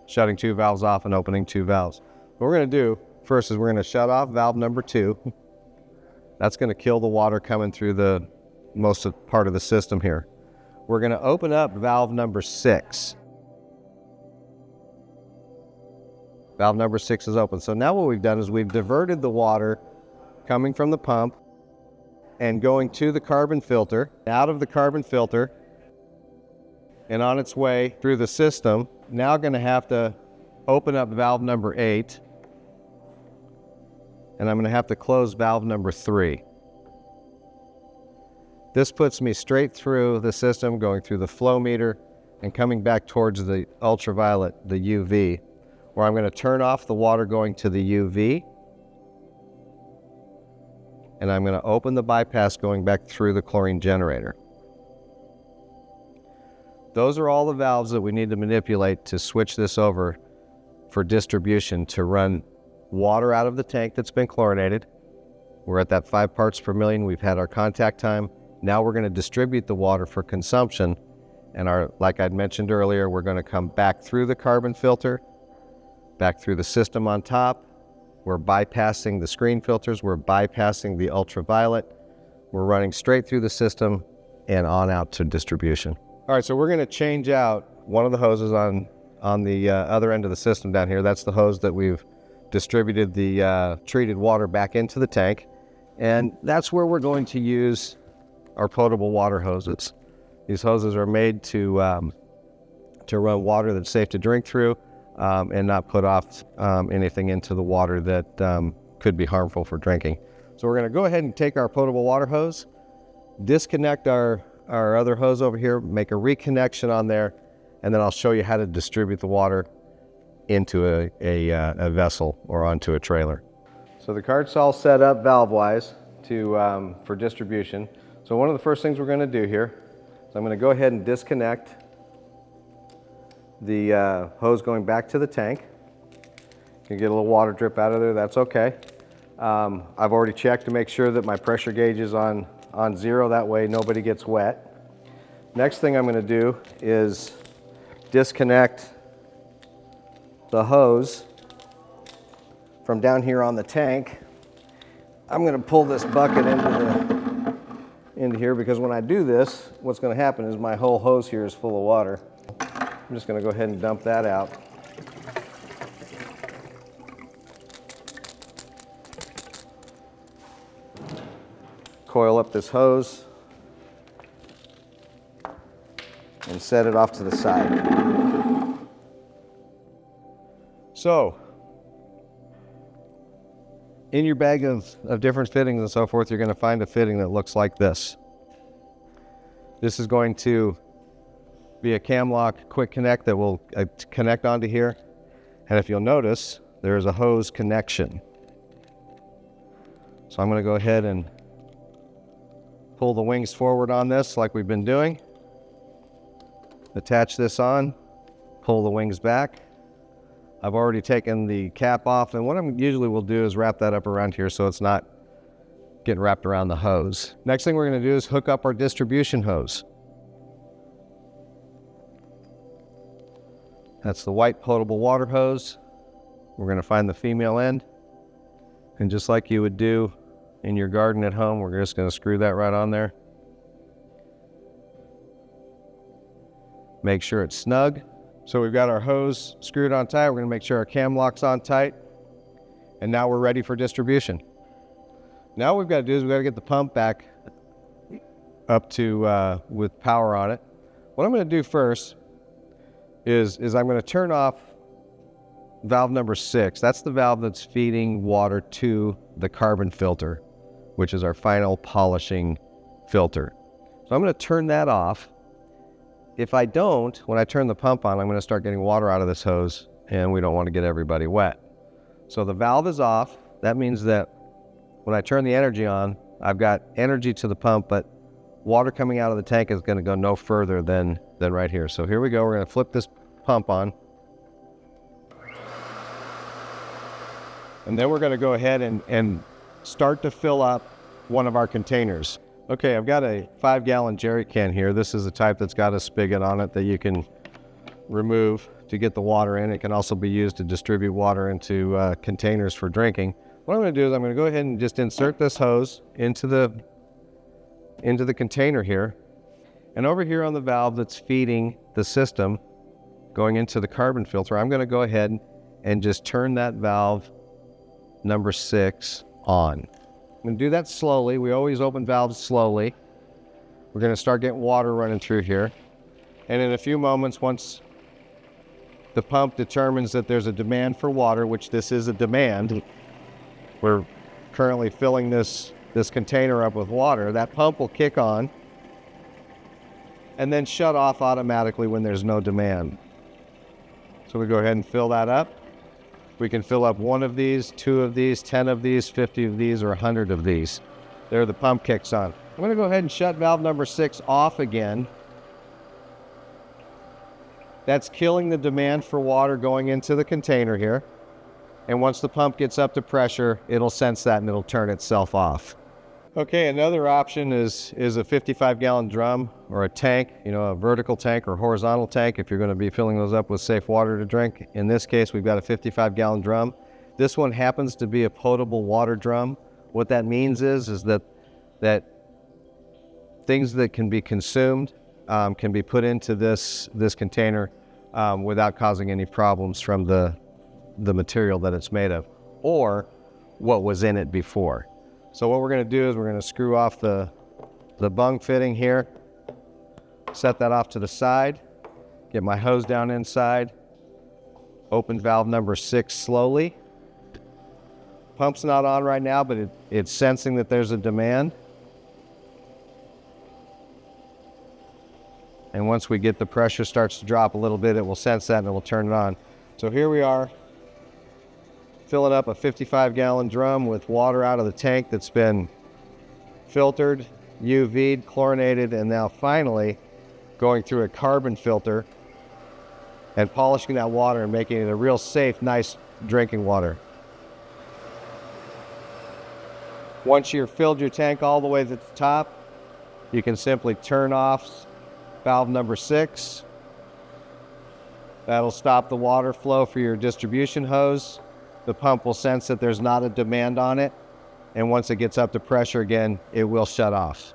shutting two valves off and opening two valves. What we're going to do first is we're going to shut off valve number 2. That's going to kill the water coming through the part of the system here. We're going to open up valve number 6. Valve number 6 is open. So now what we've done is we've diverted the water coming from the pump and going to the carbon filter, out of the carbon filter, and on its way through the system. Now going to have to open up valve number 8, and I'm going to have to close valve number 3. This puts me straight through the system, going through the flow meter and coming back towards the ultraviolet, the UV, where I'm going to turn off the water going to the UV, and I'm going to open the bypass going back through the chlorine generator. Those are all the valves that we need to manipulate to switch this over for distribution to run water out of the tank that's been chlorinated. We're at that 5 parts per million. We've had our contact time. Now we're going to distribute the water for consumption, and like I'd mentioned earlier, we're going to come back through the carbon filter, back through the system on top. We're bypassing the screen filters. We're bypassing the ultraviolet. We're running straight through the system and on out to distribution. All right, so we're going to change out one of the hoses on the other end of the system down here. That's the hose that we've distributed the treated water back into the tank, and that's where we're going to use our potable water hoses. These hoses are made to run water that's safe to drink through and not put off anything into the water that could be harmful for drinking. So we're going to go ahead and take our potable water hose, disconnect our other hose over here, make a reconnection on there, and then I'll show you how to distribute the water into a vessel or onto a trailer. So the cart's all set up valve-wise for distribution. So one of the first things we're going to do here is I'm going to go ahead and disconnect the hose going back to the tank. You can get a little water drip out of there, that's okay. I've already checked to make sure that my pressure gauge is on zero, that way nobody gets wet. Next thing I'm going to do is disconnect the hose from down here on the tank. I'm going to pull this bucket into here, because when I do this, what's going to happen is my whole hose here is full of water. I'm just going to go ahead and dump that out. Coil up this hose and set it off to the side. So, in your bag of different fittings and so forth, you're going to find a fitting that looks like this. This is going to be a cam lock quick connect that will connect onto here. And if you'll notice, there's a hose connection. So I'm going to go ahead and pull the wings forward on this like we've been doing. Attach this on, pull the wings back. I've already taken the cap off, and what I usually will do is wrap that up around here so it's not getting wrapped around the hose. Next thing we're going to do is hook up our distribution hose. That's the white potable water hose. We're going to find the female end, and just like you would do in your garden at home, we're just going to screw that right on there. Make sure it's snug. So we've got our hose screwed on tight. We're going to make sure our cam lock's on tight. And now we're ready for distribution. Now what we've got to do is we've got to get the pump back up to with power on it. What I'm going to do first is I'm going to turn off valve number 6. That's the valve that's feeding water to the carbon filter, which is our final polishing filter. So I'm going to turn that off. If I don't, when I turn the pump on, I'm going to start getting water out of this hose, and we don't want to get everybody wet. So the valve is off. That means that when I turn the energy on, I've got energy to the pump, but water coming out of the tank is going to go no further than right here. So here we go. We're going to flip this pump on. And then we're going to go ahead and start to fill up one of our containers. Okay, I've got a 5-gallon jerry can here. This is a type that's got a spigot on it that you can remove to get the water in. It can also be used to distribute water into containers for drinking. What I'm going to do is I'm going to go ahead and just insert this hose into the container here. And over here on the valve that's feeding the system going into the carbon filter, I'm going to go ahead and just turn that valve number 6 on. I'm going to do that slowly. We always open valves slowly. We're going to start getting water running through here. And in a few moments, once the pump determines that there's a demand for water, which this is a demand, we're currently filling this container up with water, that pump will kick on and then shut off automatically when there's no demand. So we go ahead and fill that up. We can fill up 1 of these, 2 of these, 10 of these, 50 of these, or 100 of these. There the pump kicks on. I'm going to go ahead and shut valve number 6 off again. That's killing the demand for water going into the container here. And once the pump gets up to pressure, it'll sense that and it'll turn itself off. Okay, another option is a 55-gallon drum or a tank, a vertical tank or horizontal tank if you're going to be filling those up with safe water to drink. In this case, we've got a 55-gallon drum. This one happens to be a potable water drum. What that means is that things that can be consumed can be put into this container without causing any problems from the material that it's made of or what was in it before. So what we're going to do is we're going to screw off the bung fitting here, set that off to the side, get my hose down inside, open valve number 6 slowly. Pump's not on right now, but it's sensing that there's a demand. And once we get the pressure starts to drop a little bit, it will sense that and it will turn it on. So here we are, filling up a 55-gallon drum with water out of the tank that's been filtered, UV'd, chlorinated, and now finally going through a carbon filter and polishing that water and making it a real safe, nice drinking water. Once you've filled your tank all the way to the top, you can simply turn off valve number 6. That'll stop the water flow for your distribution hose. The pump will sense that there's not a demand on it, and once it gets up to pressure again, it will shut off.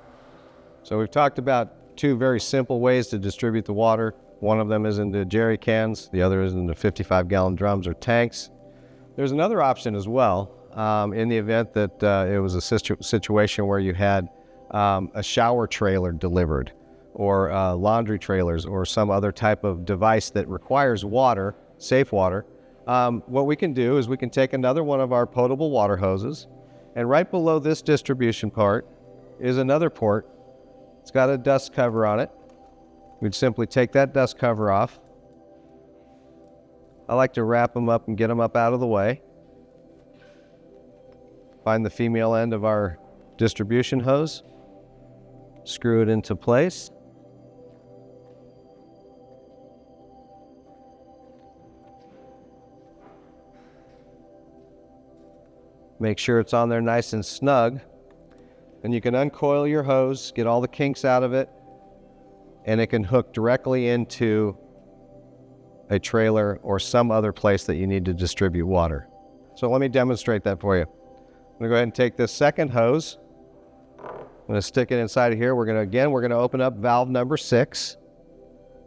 So we've talked about 2 very simple ways to distribute the water. One of them is into jerry cans, the other is into 55-gallon drums or tanks. There's another option as well, in the event that it was a situation where you had a shower trailer delivered, or laundry trailers, or some other type of device that requires water, safe water. What we can do is we can take another one of our potable water hoses, and right below this distribution part is another port. It's got a dust cover on it. we'd simply take that dust cover off. I like to wrap them up and get them up out of the way. Find the female end of our distribution hose, screw it into place. Make sure it's on there nice and snug. And you can uncoil your hose, get all the kinks out of it, and it can hook directly into a trailer or some other place that you need to distribute water. So let me demonstrate that for you. I'm gonna go ahead and take this second hose. I'm gonna stick it inside of here. We're gonna open up valve number 6.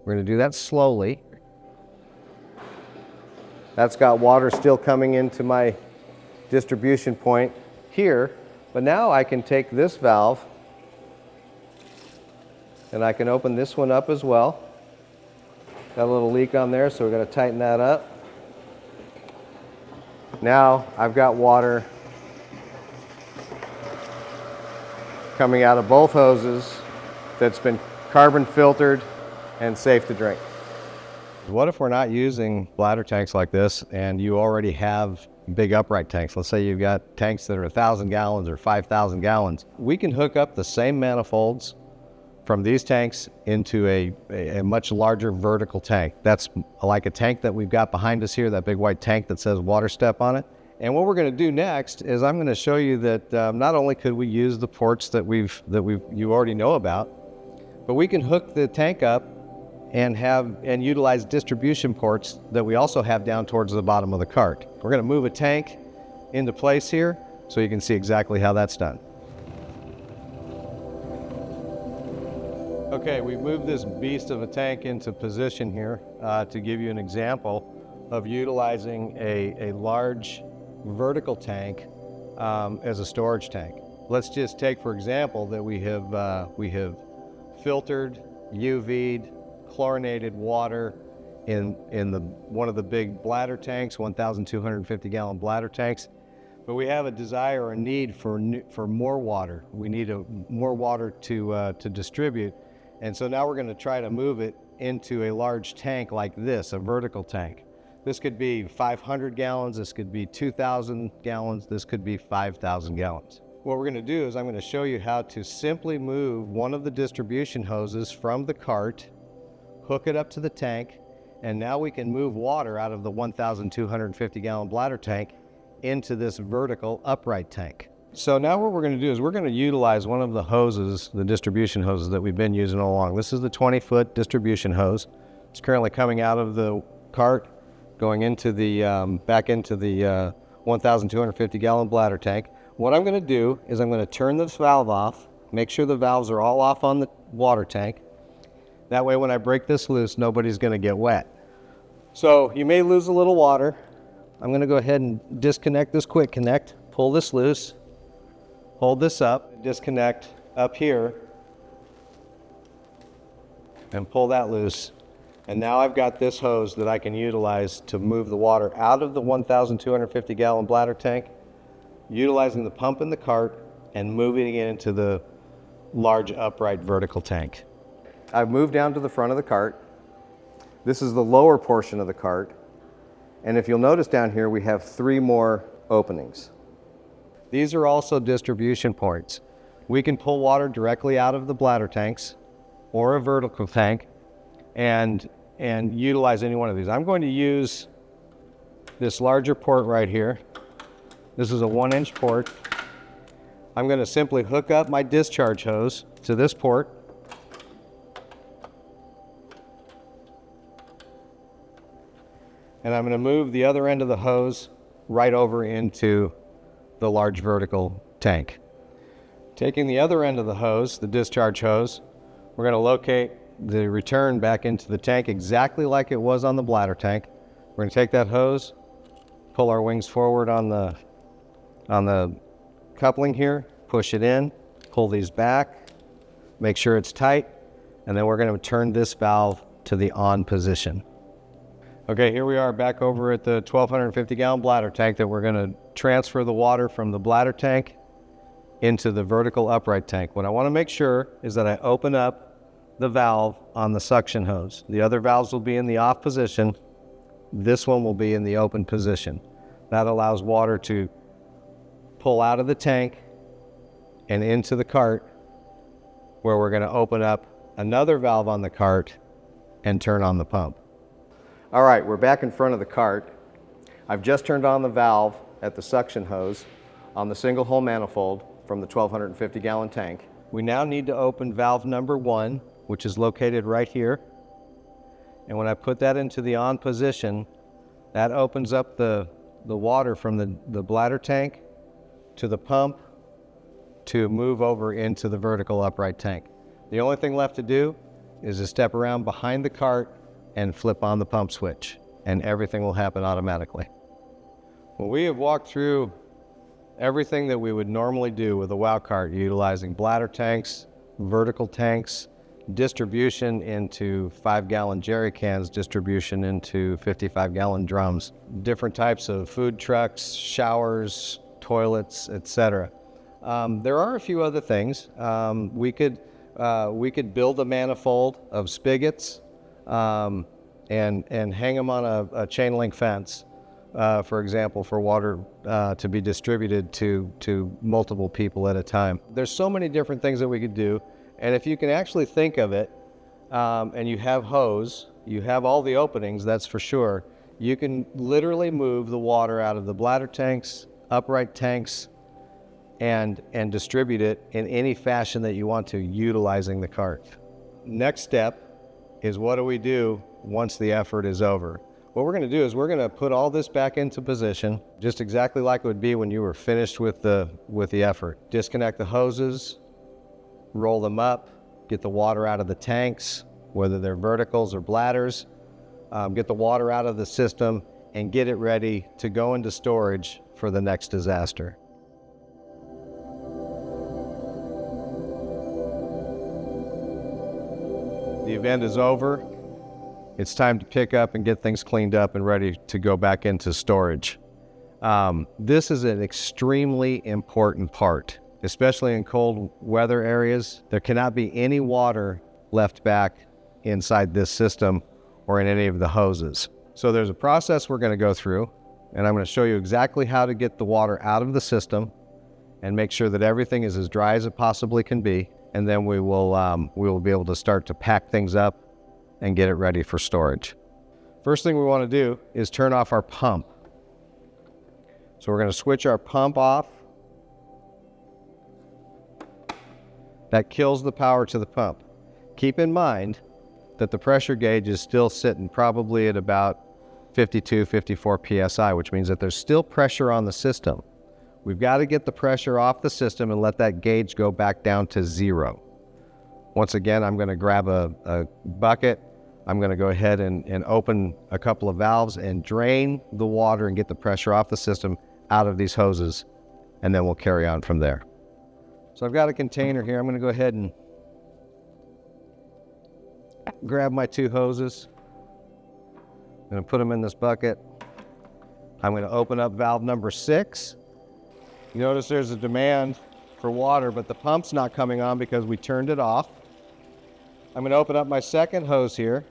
We're gonna do that slowly. That's got water still coming into my distribution point here, but now I can take this valve and I can open this one up as well. Got a little leak on there, so we're going to tighten that up. Now I've got water coming out of both hoses that's been carbon filtered and safe to drink. What if we're not using bladder tanks like this and you already have big upright tanks? Let's say you've got tanks that are 1,000 gallons or 5,000 gallons. We can hook up the same manifolds from these tanks into a much larger vertical tank. That's like a tank that we've got behind us here, that big white tank that says WaterStep on it. And what we're going to do next is I'm going to show you that not only could we use the ports that you already know about, but we can hook the tank up and utilize distribution ports that we also have down towards the bottom of the cart. We're going to move a tank into place here so you can see exactly how that's done. Okay, we've moved this beast of a tank into position here to give you an example of utilizing a large vertical tank as a storage tank. Let's just take, for example, that we have filtered, UV'd, chlorinated water in one of the big bladder tanks, 1,250 gallon bladder tanks. But we have a desire or a need for more water. We need more water to distribute. And so now we're going to try to move it into a large tank like this, a vertical tank. This could be 500 gallons, this could be 2,000 gallons, this could be 5,000 gallons. What we're going to do is I'm going to show you how to simply move one of the distribution hoses from the cart, hook it up to the tank, and now we can move water out of the 1,250 gallon bladder tank into this vertical upright tank. So now what we're going to do is we're going to utilize one of the hoses, the distribution hoses that we've been using all along. This is the 20-foot distribution hose. It's currently coming out of the cart, going into the back into the 1,250 gallon bladder tank. What I'm going to do is I'm going to turn this valve off, make sure the valves are all off on the water tank. That way when I break this loose, nobody's going to get wet. So you may lose a little water. I'm going to go ahead and disconnect this quick connect, pull this loose, hold this up, disconnect up here, and pull that loose. And now I've got this hose that I can utilize to move the water out of the 1,250 gallon bladder tank, utilizing the pump in the cart and moving it into the large upright vertical tank. I've moved down to the front of the cart. This is the lower portion of the cart. And if you'll notice down here, we have 3 more openings. These are also distribution ports. We can pull water directly out of the bladder tanks or a vertical tank and utilize any one of these. I'm going to use this larger port right here. This is a 1-inch port. I'm going to simply hook up my discharge hose to this port. And I'm going to move the other end of the hose right over into the large vertical tank. Taking the other end of the hose, the discharge hose, we're going to locate the return back into the tank exactly like it was on the bladder tank. We're going to take that hose, pull our wings forward on the coupling here, push it in, pull these back, make sure it's tight, and then we're going to turn this valve to the on position. Okay, here we are back over at the 1,250 gallon bladder tank that we're going to transfer the water from the bladder tank into the vertical upright tank. What I want to make sure is that I open up the valve on the suction hose. The other valves will be in the off position. This one will be in the open position. That allows water to pull out of the tank and into the cart, where we're going to open up another valve on the cart and turn on the pump. All right, we're back in front of the cart. I've just turned on the valve at the suction hose on the single hole manifold from the 1,250 gallon tank. We now need to open valve number 1, which is located right here. And when I put that into the on position, that opens up the water from the bladder tank to the pump to move over into the vertical upright tank. The only thing left to do is to step around behind the cart and flip on the pump switch, and everything will happen automatically. Well, we have walked through everything that we would normally do with a WOWCart, utilizing bladder tanks, vertical tanks, distribution into 5-gallon jerry cans, distribution into 55-gallon drums, different types of food trucks, showers, toilets, etc. There are a few other things. We could build a manifold of spigots and hang them on a chain link fence, for example, for water to be distributed to multiple people at a time. There's so many different things that we could do, and if you can actually think of it, and you have hose, you have all the openings, that's for sure, you can literally move the water out of the bladder tanks, upright tanks, and distribute it in any fashion that you want to, utilizing the cart. Next step is, what do we do once the effort is over? What we're going to do is we're going to put all this back into position, just exactly like it would be when you were finished with the effort. Disconnect the hoses, roll them up, get the water out of the tanks, whether they're verticals or bladders, get the water out of the system, and get it ready to go into storage for the next disaster. The event is over. It's time to pick up and get things cleaned up and ready to go back into storage. This is an extremely important part, especially in cold weather areas. There cannot be any water left back inside this system or in any of the hoses. So there's a process we're going to go through, and I'm going to show you exactly how to get the water out of the system and make sure that everything is as dry as it possibly can be. And then we will be able to start to pack things up and get it ready for storage. First thing we want to do is turn off our pump. So we're going to switch our pump off. That kills the power to the pump. Keep in mind that the pressure gauge is still sitting probably at about 52, 54 PSI, which means that there's still pressure on the system. We've got to get the pressure off the system and let that gauge go back down to 0. Once again, I'm going to grab a bucket. I'm going to go ahead and open a couple of valves and drain the water and get the pressure off the system out of these hoses, and then we'll carry on from there. So I've got a container here. I'm going to go ahead and grab my 2 hoses. I'm going to put them in this bucket. I'm going to open up valve number 6. You notice there's a demand for water, but the pump's not coming on because we turned it off. I'm going to open up my second hose here,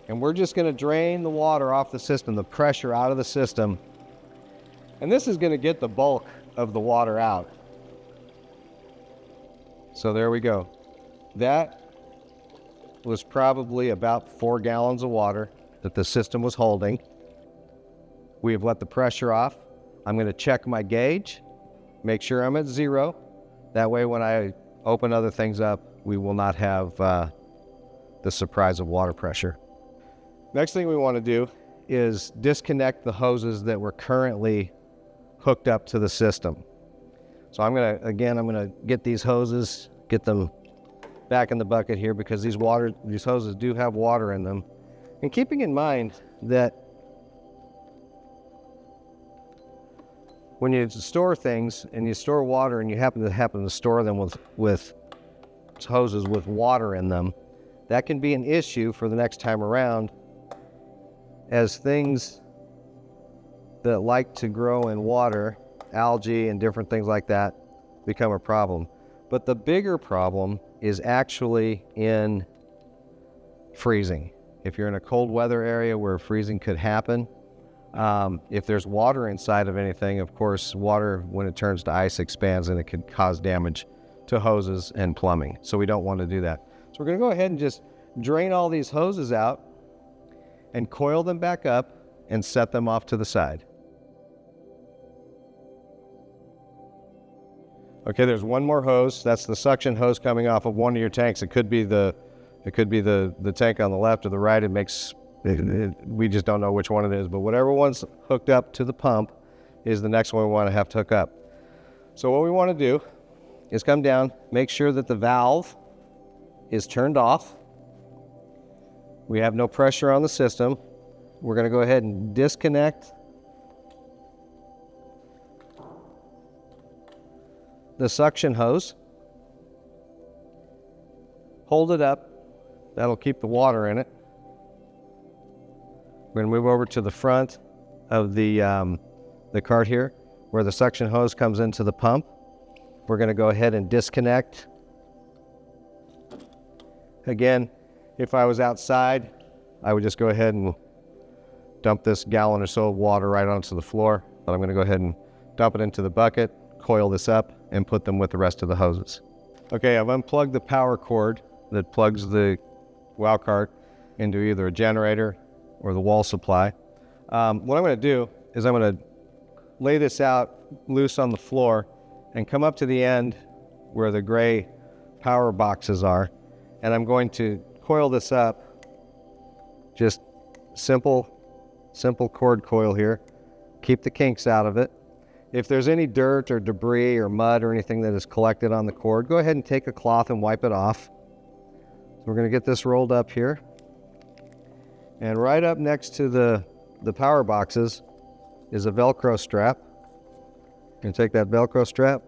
and we're just going to drain the water off the system, the pressure out of the system. And this is going to get the bulk of the water out. So there we go. That was probably about 4 gallons of water that the system was holding. We have let the pressure off. I'm going to check my gauge, make sure I'm at 0. That way when I open other things up, we will not have the surprise of water pressure. Next thing we want to do is disconnect the hoses that were currently hooked up to the system. So I'm going to get these hoses, get them back in the bucket here, because these hoses do have water in them. And keeping in mind that when you store things and you store water and you happen to store them with hoses with water in them, that can be an issue for the next time around, as things that like to grow in water, algae and different things like that, become a problem. But the bigger problem is actually in freezing. If you're in a cold weather area where freezing could happen, if there's water inside of anything, of course, water, when it turns to ice, expands and it could cause damage to hoses and plumbing. So we don't want to do that. So we're going to go ahead and just drain all these hoses out and coil them back up and set them off to the side. Okay, there's one more hose. That's the suction hose coming off of one of your tanks. It could be the tank on the left or the right. We just don't know which one it is, but whatever one's hooked up to the pump is the next one we want to have to hook up. So what we want to do is come down, make sure that the valve is turned off. We have no pressure on the system. We're going to go ahead and disconnect the suction hose. Hold it up. That'll keep the water in it. We're going to move over to the front of the cart here, where the suction hose comes into the pump. We're going to go ahead and disconnect. Again, if I was outside, I would just go ahead and dump this gallon or so of water right onto the floor. But I'm going to go ahead and dump it into the bucket, coil this up, and put them with the rest of the hoses. Okay, I've unplugged the power cord that plugs the WOWCart into either a generator or the wall supply. What I'm going to do is I'm going to lay this out loose on the floor and come up to the end where the gray power boxes are, and I'm going to coil this up. Just simple cord coil here. Keep the kinks out of it. If there's any dirt or debris or mud or anything that is collected on the cord, go ahead and take a cloth and wipe it off. So we're going to get this rolled up here. And right up next to the power boxes is a Velcro strap. You're going to take that Velcro strap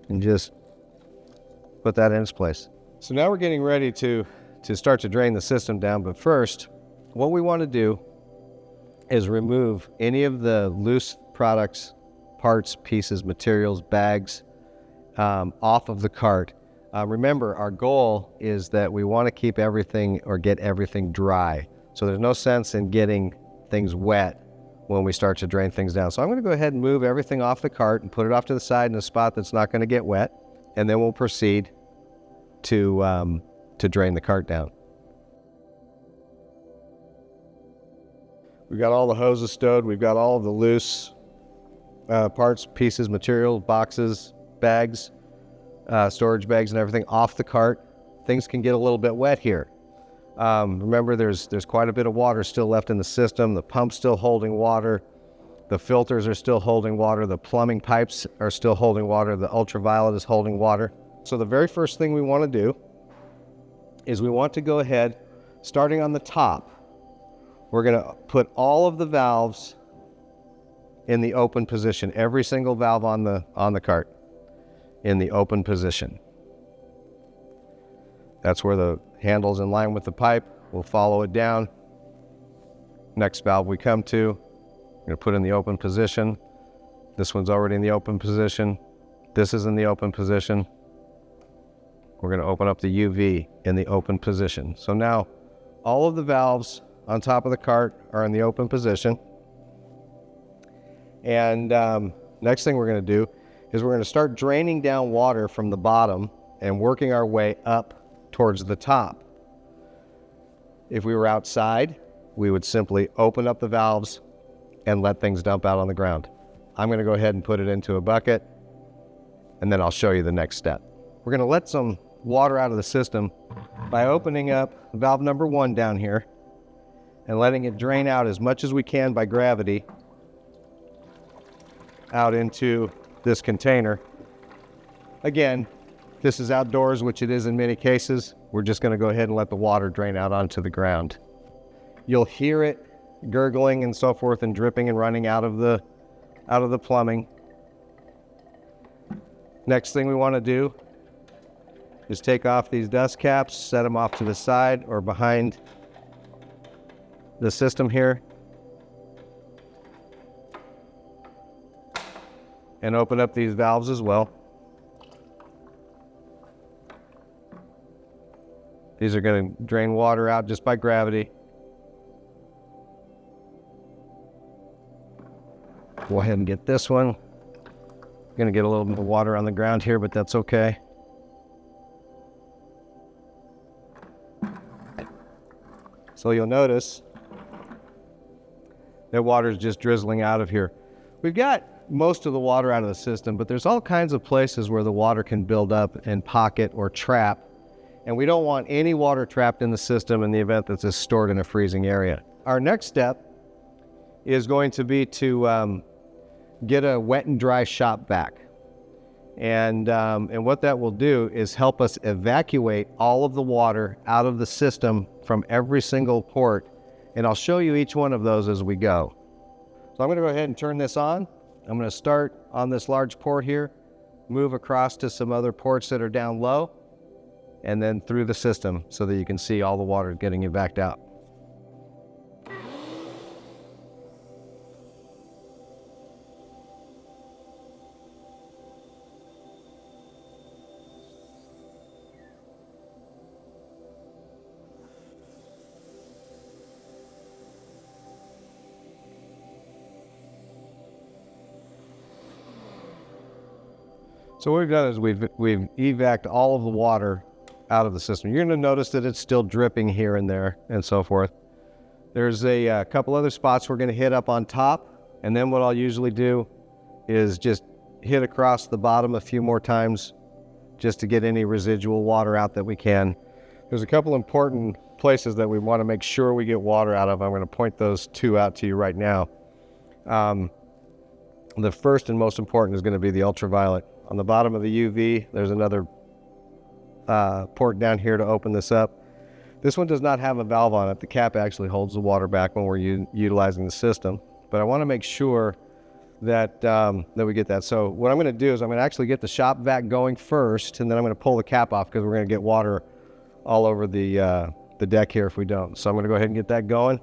and just put that in its place. So now we're getting ready to start to drain the system down, but first, what we want to do is remove any of the loose products, parts, pieces, materials, bags off of the cart. Remember, our goal is that we want to keep everything or get everything dry. So there's no sense in getting things wet when we start to drain things down. So I'm going to go ahead and move everything off the cart and put it off to the side in a spot that's not going to get wet, and then we'll proceed to drain the cart down. We've got all the hoses stowed. We've got all of the loose parts, pieces, materials, boxes, bags, storage bags and everything off the cart. Things can get a little bit wet here. Remember, there's quite a bit of water still left in the system. The pump's still holding water. The filters are still holding water. The plumbing pipes are still holding water. The ultraviolet is holding water. So the very first thing we want to do is we want to go ahead, starting on the top, we're going to put all of the valves in the open position. Every single valve on the cart in the open position. That's where the handle's in line with the pipe. We'll follow it down. Next valve we come to, we're going to put in the open position. This one's already in the open position. This is in the open position. We're going to open up the UV in the open position. So now all of the valves on top of the cart are in the open position. And next thing we're going to do is we're going to start draining down water from the bottom and working our way up towards the top. If we were outside, we would simply open up the valves and let things dump out on the ground. I'm going to go ahead and put it into a bucket, and then I'll show you the next step. We're going to let some water out of the system by opening up valve number 1 down here and letting it drain out as much as we can by gravity out into this container. Again, this is outdoors, which it is in many cases. We're just going to go ahead and let the water drain out onto the ground. You'll hear it gurgling and so forth and dripping and running out of the plumbing. Next thing we want to do is take off these dust caps, set them off to the side or behind the system here. and open up these valves as well. These are going to drain water out just by gravity. Go ahead and get this one. Going to get a little bit of water on the ground here, but that's okay. So you'll notice that water is just drizzling out of here. We've got most of the water out of the system, but there's all kinds of places where the water can build up and pocket or trap. And we don't want any water trapped in the system in the event that it's stored in a freezing area. Our next step is going to be to get a wet and dry shop vac. And what that will do is help us evacuate all of the water out of the system from every single port. And I'll show you each one of those as we go. So I'm going to go ahead and turn this on. I'm going to start on this large port here, move across to some other ports that are down low, and then through the system so that you can see all the water getting evac'd out. So what we've done is we've evac'd all of the water out of the system. You're going to notice that it's still dripping here and there and so forth. There's a couple other spots we're going to hit up on top, and then what I'll usually do is just hit across the bottom a few more times just to get any residual water out that we can. There's a couple important places that we want to make sure we get water out of. I'm going to point those two out to you right now. The first and most important is going to be the ultraviolet. On the bottom of the UV, there's another port down here to open this up. This one does not have a valve on it. The cap actually holds the water back when we're utilizing the system. But I want to make sure that, that we get that. So what I'm going to do is I'm going to actually get the shop vac going first, and then I'm going to pull the cap off because we're going to get water all over the deck here if we don't. So I'm going to go ahead and get that going.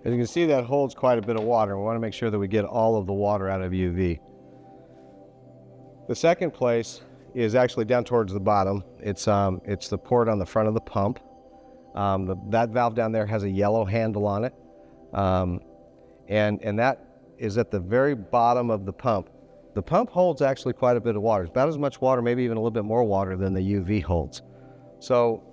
As you can see, that holds quite a bit of water. We want to make sure that we get all of the water out of UV. The second place is actually down towards the bottom. It's the port on the front of the pump. That valve down there has a yellow handle on it. And that is at the very bottom of the pump. The pump holds actually quite a bit of water. It's about as much water, maybe even a little bit more water than the UV holds. So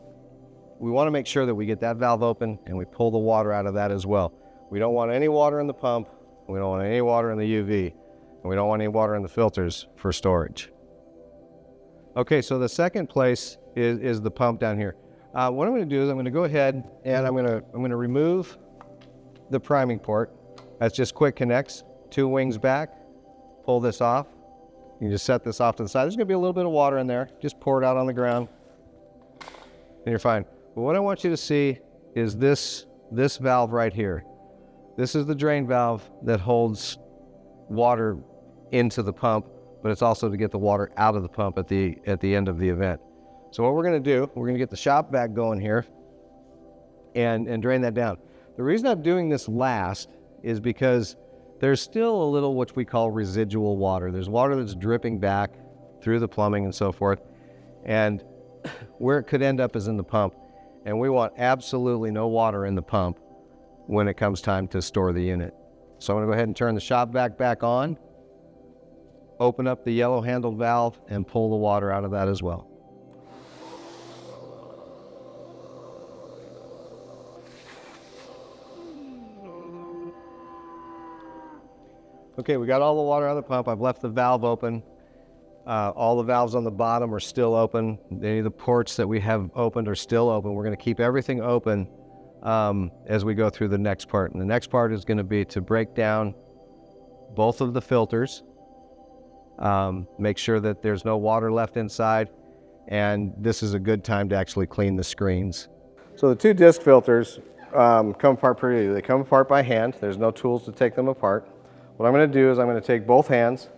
we want to make sure that we get that valve open and we pull the water out of that as well. We don't want any water in the pump, we don't want any water in the UV, and we don't want any water in the filters for storage. Okay, so the second place is the pump down here. What I'm going to do is I'm going to go ahead and I'm going to remove the priming port. That's just quick connects, 2 wings back, pull this off. You can just set this off to the side. There's going to be a little bit of water in there. Just pour it out on the ground and you're fine. But what I want you to see is this valve right here. This is the drain valve that holds water into the pump, but it's also to get the water out of the pump at the end of the event. So what we're going to do, we're going to get the shop vac going here and drain that down. The reason I'm doing this last is because there's still a little what we call residual water. There's water that's dripping back through the plumbing and so forth, and where it could end up is in the pump. And we want absolutely no water in the pump when it comes time to store the unit. So I'm going to go ahead and turn the shop vac back on, open up the yellow handled valve, and pull the water out of that as well. Okay, we got all the water out of the pump. I've left the valve open. All the valves on the bottom are still open. Any of the ports that we have opened are still open. We're going to keep everything open as we go through the next part. And the next part is going to be to break down both of the filters, make sure that there's no water left inside, and this is a good time to actually clean the screens. So the 2 disc filters come apart pretty easily. They come apart by hand. There's no tools to take them apart. What I'm going to do is I'm going to take both hands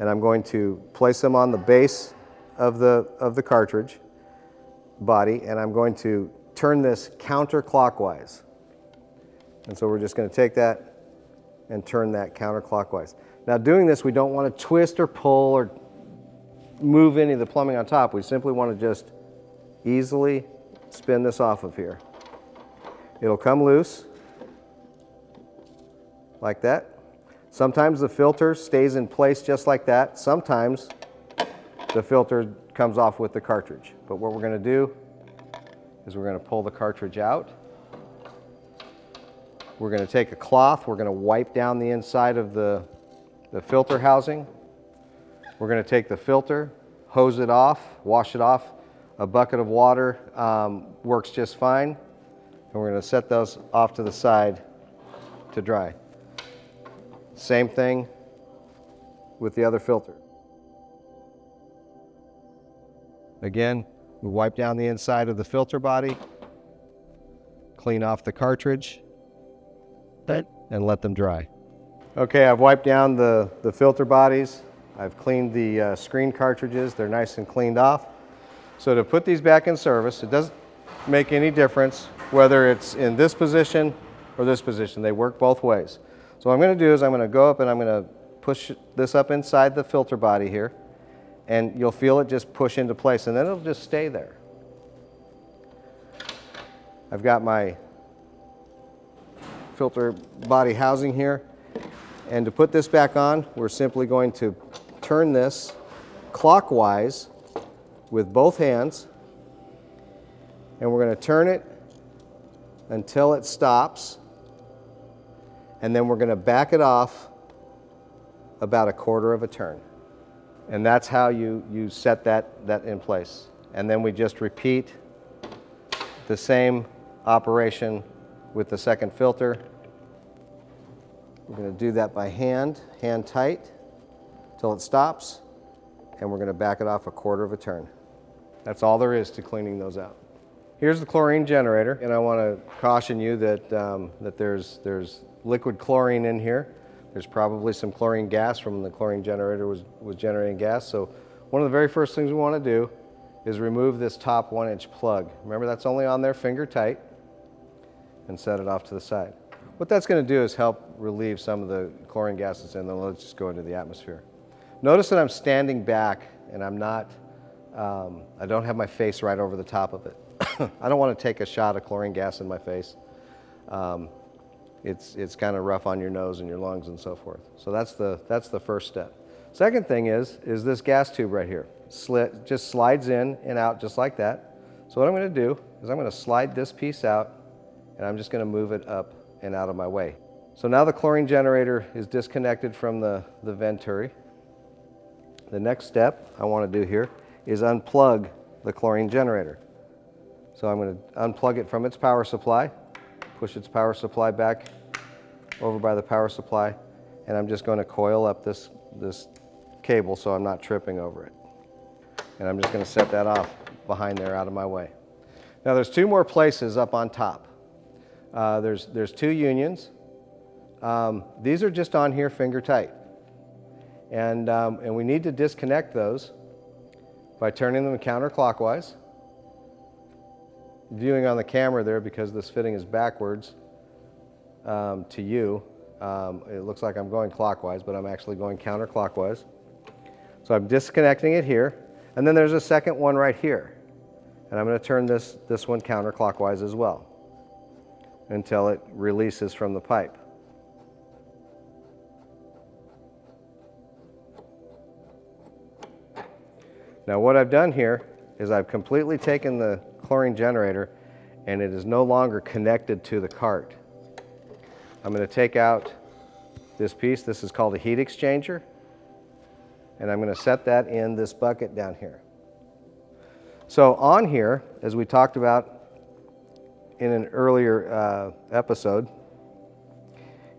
and I'm going to place them on the base of the cartridge body, and I'm going to turn this counterclockwise. And so we're just going to take that and turn that counterclockwise. Now doing this, we don't want to twist or pull or move any of the plumbing on top. We simply want to just easily spin this off of here. It'll come loose like that. Sometimes the filter stays in place just like that. Sometimes the filter comes off with the cartridge. But what we're going to do is we're going to pull the cartridge out. We're going to take a cloth. We're going to wipe down the inside of the filter housing. We're going to take the filter, hose it off, wash it off. A bucket of water works just fine. And we're going to set those off to the side to dry. Same thing with the other filter. Again, we wipe down the inside of the filter body, clean off the cartridge, and let them dry. Okay, I've wiped down the filter bodies. I've cleaned the screen cartridges. They're nice and cleaned off. So to put these back in service, it doesn't make any difference whether it's in this position or this position. They work both ways. So what I'm going to do is I'm going to go up and I'm going to push this up inside the filter body here, and you'll feel it just push into place, and then it'll just stay there. I've got my filter body housing here, and to put this back on, we're simply going to turn this clockwise with both hands, and we're going to turn it until it stops, and then we're going to back it off about a quarter of a turn. And that's how you set that in place. And then we just repeat the same operation with the second filter. We're going to do that by hand tight, till it stops, and we're going to back it off a quarter of a turn. That's all there is to cleaning those out. Here's the chlorine generator, and I want to caution you that, that there's liquid chlorine in here. There's probably some chlorine gas from when the chlorine generator was generating gas. So one of the very first things we want to do is remove this top 1-inch plug. Remember, that's only on there finger tight, and set it off to the side. What that's going to do is help relieve some of the chlorine gases, and then let's just go into the atmosphere. Notice that I'm standing back, and I'm not, I don't have my face right over the top of it. I don't want to take a shot of chlorine gas in my face. It's kind of rough on your nose and your lungs and so forth. So that's the first step. Second thing is this gas tube right here. Just slides in and out just like that. So what I'm going to do is I'm going to slide this piece out, and I'm just going to move it up and out of my way. So now the chlorine generator is disconnected from the venturi. The next step I want to do here is unplug the chlorine generator. So I'm going to unplug it from its power supply, push its power supply back over by the power supply, and I'm just going to coil up this cable so I'm not tripping over it. And I'm just going to set that off behind there out of my way. Now there's two more places up on top. There's two unions. These are just on here finger tight. And we need to disconnect those by turning them counterclockwise. Viewing on the camera there, because this fitting is backwards to you, it looks like I'm going clockwise, but I'm actually going counterclockwise. So I'm disconnecting it here, and then there's a second one right here. And I'm going to turn this one counterclockwise as well until it releases from the pipe. Now what I've done here is I've completely taken the chlorine generator, and it is no longer connected to the cart. I'm going to take out this piece. This is called a heat exchanger, and I'm going to set that in this bucket down here. So on here, as we talked about in an earlier episode,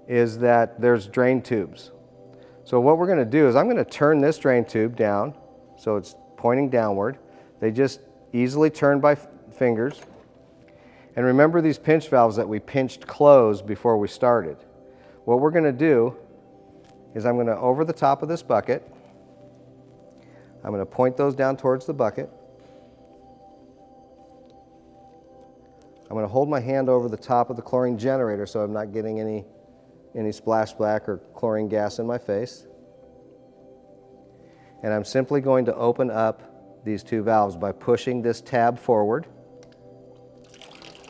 is that there's drain tubes. So what we're going to do is I'm going to turn this drain tube down so it's pointing downward. They just easily turn by fingers. And remember these pinch valves that we pinched closed before we started. What we're going to do is I'm going to, over the top of this bucket, I'm going to point those down towards the bucket. I'm going to hold my hand over the top of the chlorine generator so I'm not getting any splash black or chlorine gas in my face. And I'm simply going to open up these two valves by pushing this tab forward.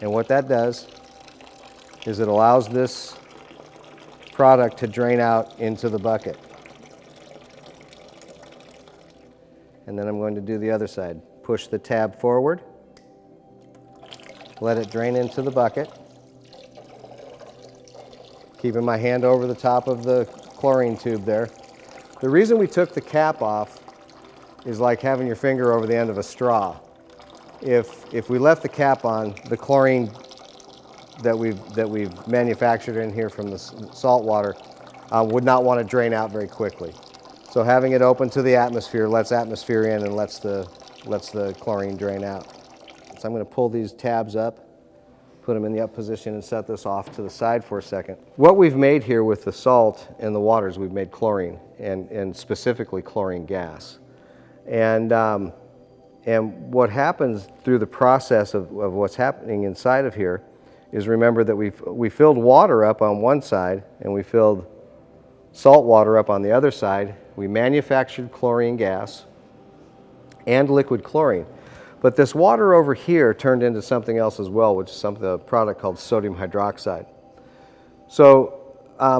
And what that does is it allows this product to drain out into the bucket. And then I'm going to do the other side. Push the tab forward, let it drain into the bucket, keeping my hand over the top of the chlorine tube there. The reason we took the cap off is like having your finger over the end of a straw. If we left the cap on, the chlorine that we've manufactured in here from the salt water would not want to drain out very quickly. So having it open to the atmosphere lets atmosphere in and lets the chlorine drain out. So I'm going to pull these tabs up, put them in the up position, and set this off to the side for a second. What we've made here with the salt and the water is we've made chlorine, and specifically chlorine gas. And what happens through the process of what's happening inside of here is, remember that we filled water up on one side and we filled salt water up on the other side. We manufactured chlorine gas and liquid chlorine. But this water over here turned into something else as well, which is a product called sodium hydroxide. So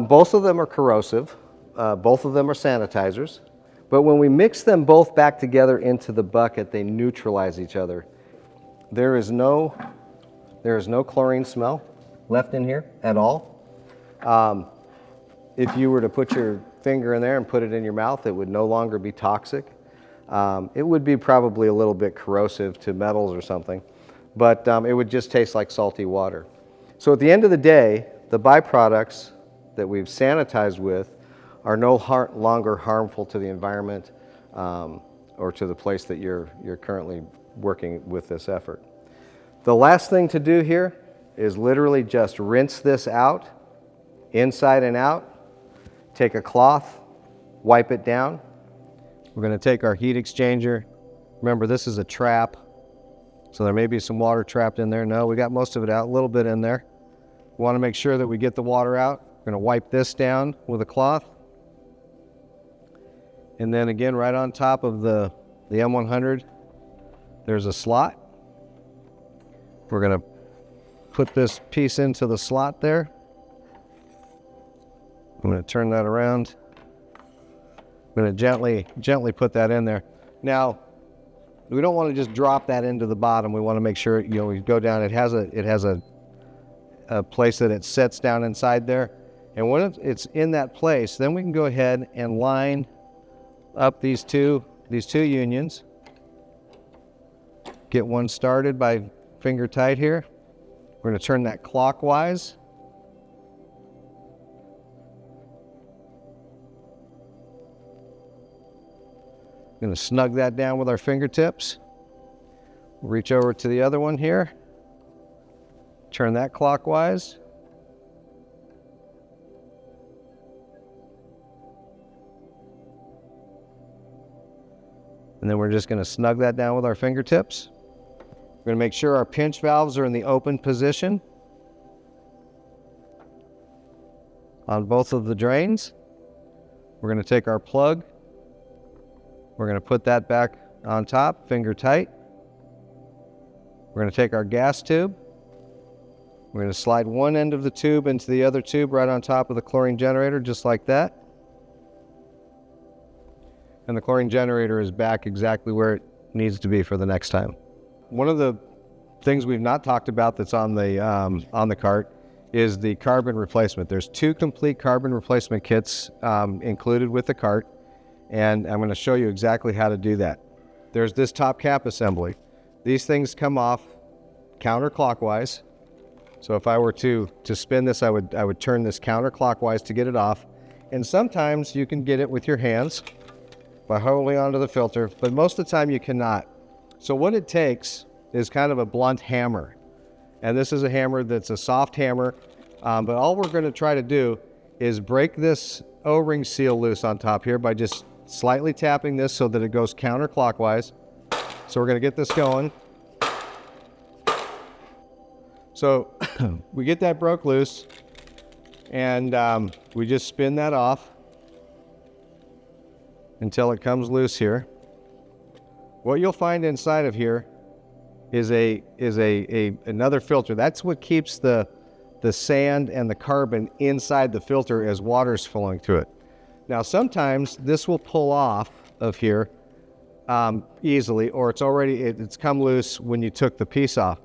both of them are corrosive, both of them are sanitizers, but when we mix them both back together into the bucket, they neutralize each other. There is no chlorine smell left in here at all. If you were to put your finger in there and put it in your mouth, it would no longer be toxic. It would be probably a little bit corrosive to metals or something, but it would just taste like salty water. So at the end of the day, the byproducts that we've sanitized with are no longer harmful to the environment or to the place that you're currently working with this effort. The last thing to do here is literally just rinse this out, inside and out. Take a cloth, wipe it down. We're going to take our heat exchanger. Remember, this is a trap, so there may be some water trapped in there. No, we got most of it out, a little bit in there. We want to make sure that we get the water out. We're going to wipe this down with a cloth. And then again, right on top of the M100, there's a slot. We're going to put this piece into the slot there. I'm going to turn that around. I'm going to gently put that in there. Now, we don't want to just drop that into the bottom. We want to make sure, we go down. It has a place that it sets down inside there. And when it's in that place, then we can go ahead and line up these two unions. Get one started by finger tight here. We're going to turn that clockwise. Going to snug that down with our fingertips. Reach over to the other one here. Turn that clockwise. And then we're just going to snug that down with our fingertips. We're going to make sure our pinch valves are in the open position on both of the drains. We're going to take our plug. We're going to put that back on top, finger tight. We're going to take our gas tube. We're going to slide one end of the tube into the other tube right on top of the chlorine generator, just like that. And the chlorine generator is back exactly where it needs to be for the next time. One of the things we've not talked about that's on the cart is the carbon replacement. There's 2 complete carbon replacement kits included with the cart. And I'm going to show you exactly how to do that. There's this top cap assembly. These things come off counterclockwise. So if I were to spin this, I would turn this counterclockwise to get it off. And sometimes you can get it with your hands by holding onto the filter, but most of the time you cannot. So what it takes is kind of a blunt hammer. And this is a hammer that's a soft hammer, but all we're going to try to do is break this O-ring seal loose on top here by just slightly tapping this so that it goes counterclockwise. So we're going to get this going. So we get that broke loose, and we just spin that off until it comes loose here. What you'll find inside of here is another filter. That's what keeps the sand and the carbon inside the filter as water's flowing through it. Now sometimes this will pull off of here easily, or it's come loose when you took the piece off.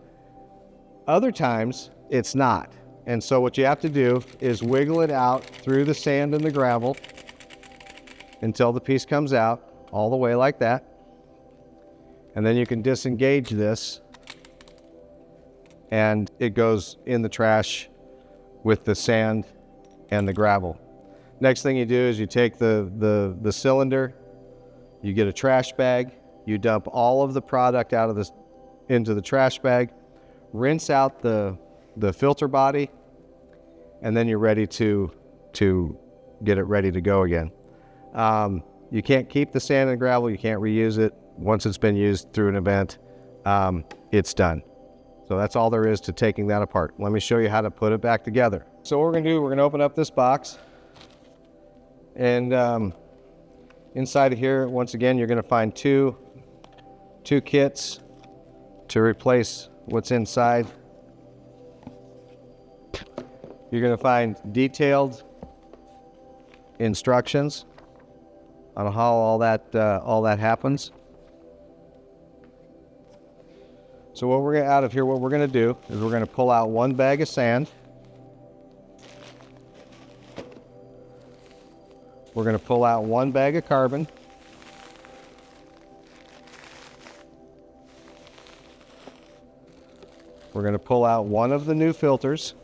Other times it's not. And so what you have to do is wiggle it out through the sand and the gravel until the piece comes out all the way like that. And then you can disengage this and it goes in the trash with the sand and the gravel. Next thing you do is you take the cylinder, you get a trash bag, you dump all of the product out of this into the trash bag, rinse out the filter body, and then you're ready to get it ready to go again. You can't keep the sand and gravel, you can't reuse it. Once it's been used through an event, it's done. So that's all there is to taking that apart. Let me show you how to put it back together. So what we're gonna do, we're gonna open up this box, and inside of here, once again, you're gonna find two kits to replace what's inside. You're gonna find detailed instructions on how all that happens. So what we're out of here, what we're gonna do is we're gonna pull out one bag of sand. We're gonna pull out one bag of carbon. We're gonna pull out one of the new filters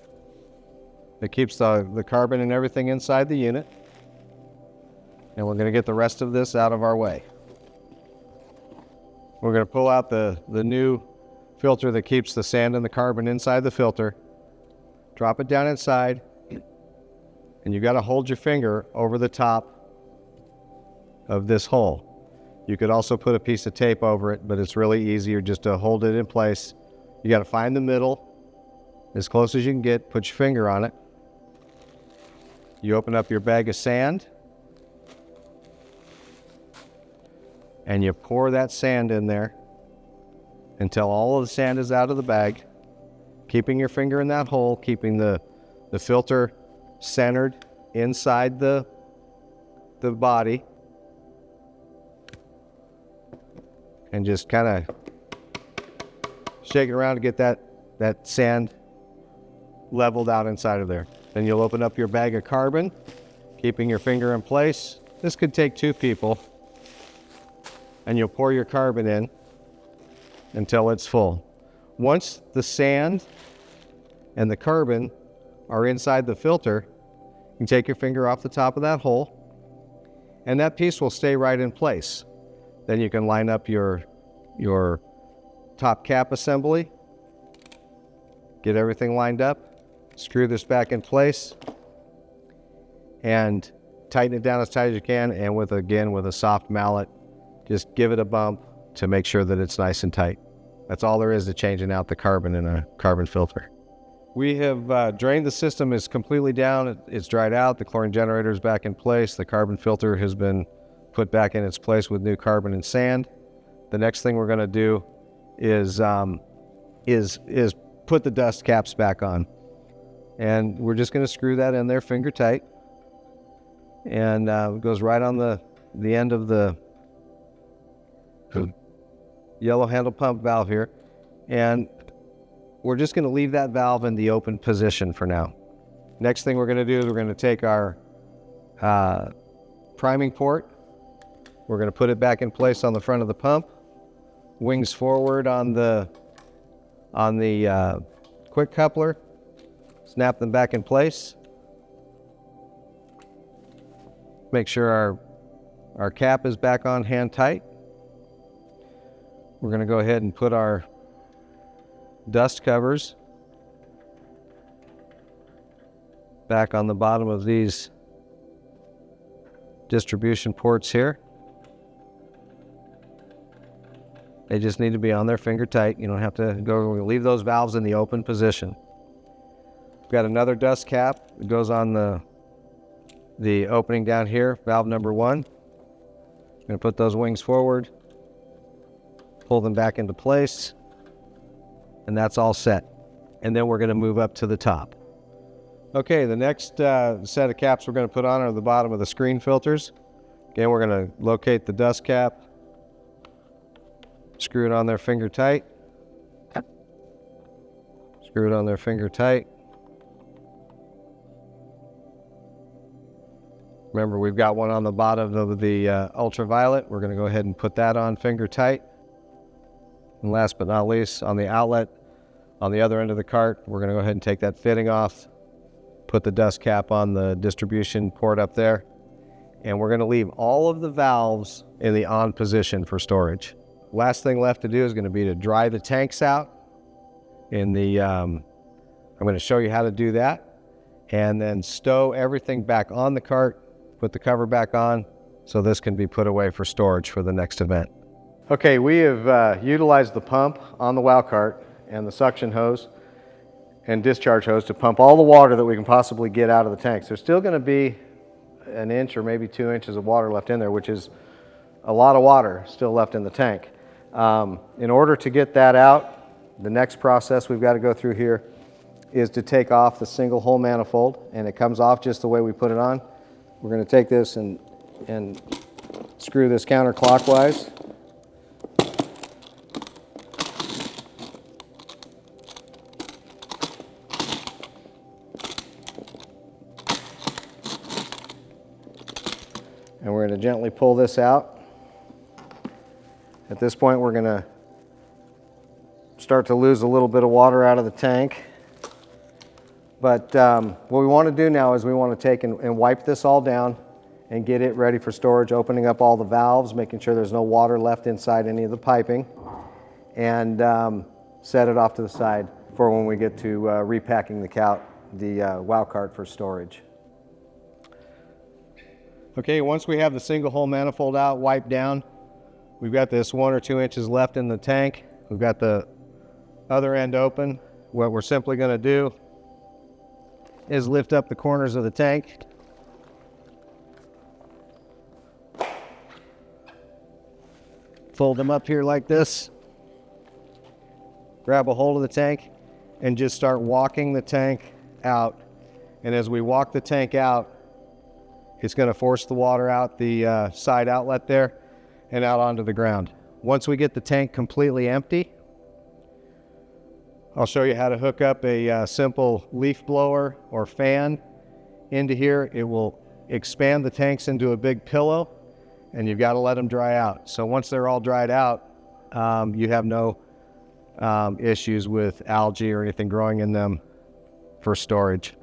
that keeps the carbon and everything inside the unit. And we're gonna get the rest of this out of our way. We're gonna pull out the new filter that keeps the sand and the carbon inside the filter, drop it down inside, and you got to hold your finger over the top of this hole. You could also put a piece of tape over it, but it's really easier just to hold it in place. You got to find the middle as close as you can get, put your finger on it. You open up your bag of sand, and you pour that sand in there until all of the sand is out of the bag, keeping your finger in that hole, keeping the filter centered inside the body, and just kind of shake it around to get that sand leveled out inside of there. Then you'll open up your bag of carbon, keeping your finger in place. This could take 2 people, and you'll pour your carbon in until it's full. Once the sand and the carbon are inside the filter, you can take your finger off the top of that hole, and that piece will stay right in place. Then you can line up your top cap assembly, get everything lined up, screw this back in place, and tighten it down as tight as you can, and with a soft mallet, just give it a bump to make sure that it's nice and tight. That's all there is to changing out the carbon in a carbon filter. We have drained the system, is completely down, it's dried out, the chlorine generator is back in place, the carbon filter has been put back in its place with new carbon and sand. The next thing we're gonna do is put the dust caps back on. And we're just gonna screw that in there finger tight. And it goes right on the end of the yellow handle pump valve here, and we're just going to leave that valve in the open position for now. Next thing we're going to do is we're going to take our priming port, we're going to put it back in place on the front of the pump, wings forward on the quick coupler, snap them back in place, make sure our cap is back on hand tight. We're going to go ahead and put our dust covers back on the bottom of these distribution ports here. They just need to be on there finger tight. You don't have to go, leave those valves in the open position. We've got another dust cap that goes on the opening down here, valve number 1. I'm going to put those wings forward, pull them back into place, and that's all set. And then we're going to move up to the top. Okay, the next set of caps we're going to put on are the bottom of the screen filters. Again, we're going to locate the dust cap, screw it on there finger tight, screw it on there finger tight. Remember, we've got one on the bottom of the ultraviolet. We're going to go ahead and put that on finger tight. And last but not least, on the outlet, on the other end of the cart, we're going to go ahead and take that fitting off, put the dust cap on the distribution port up there, and we're going to leave all of the valves in the on position for storage. Last thing left to do is going to be to dry the tanks out. I'm going to show you how to do that, and then stow everything back on the cart, put the cover back on, so this can be put away for storage for the next event. Okay, we have utilized the pump on the WOWCart and the suction hose and discharge hose to pump all the water that we can possibly get out of the tanks. There's still going to be an inch or maybe 2 inches of water left in there, which is a lot of water still left in the tank. In order to get that out, the next process we've got to go through here is to take off the single hole manifold, and it comes off just the way we put it on. We're going to take this and screw this counterclockwise. And we're going to gently pull this out. At this point, we're going to start to lose a little bit of water out of the tank. But what we want to do now is we want to take and wipe this all down and get it ready for storage, opening up all the valves, making sure there's no water left inside any of the piping, and set it off to the side for when we get to repacking the WOWCart for storage. Okay, once we have the single hole manifold out, wiped down, we've got this 1 or 2 inches left in the tank. We've got the other end open. What we're simply going to do is lift up the corners of the tank. Fold them up here like this. Grab a hold of the tank and just start walking the tank out. And as we walk the tank out, it's going to force the water out the side outlet there and out onto the ground. Once we get the tank completely empty, I'll show you how to hook up a simple leaf blower or fan into here. It will expand the tanks into a big pillow, and you've got to let them dry out. So once they're all dried out, you have no issues with algae or anything growing in them for storage.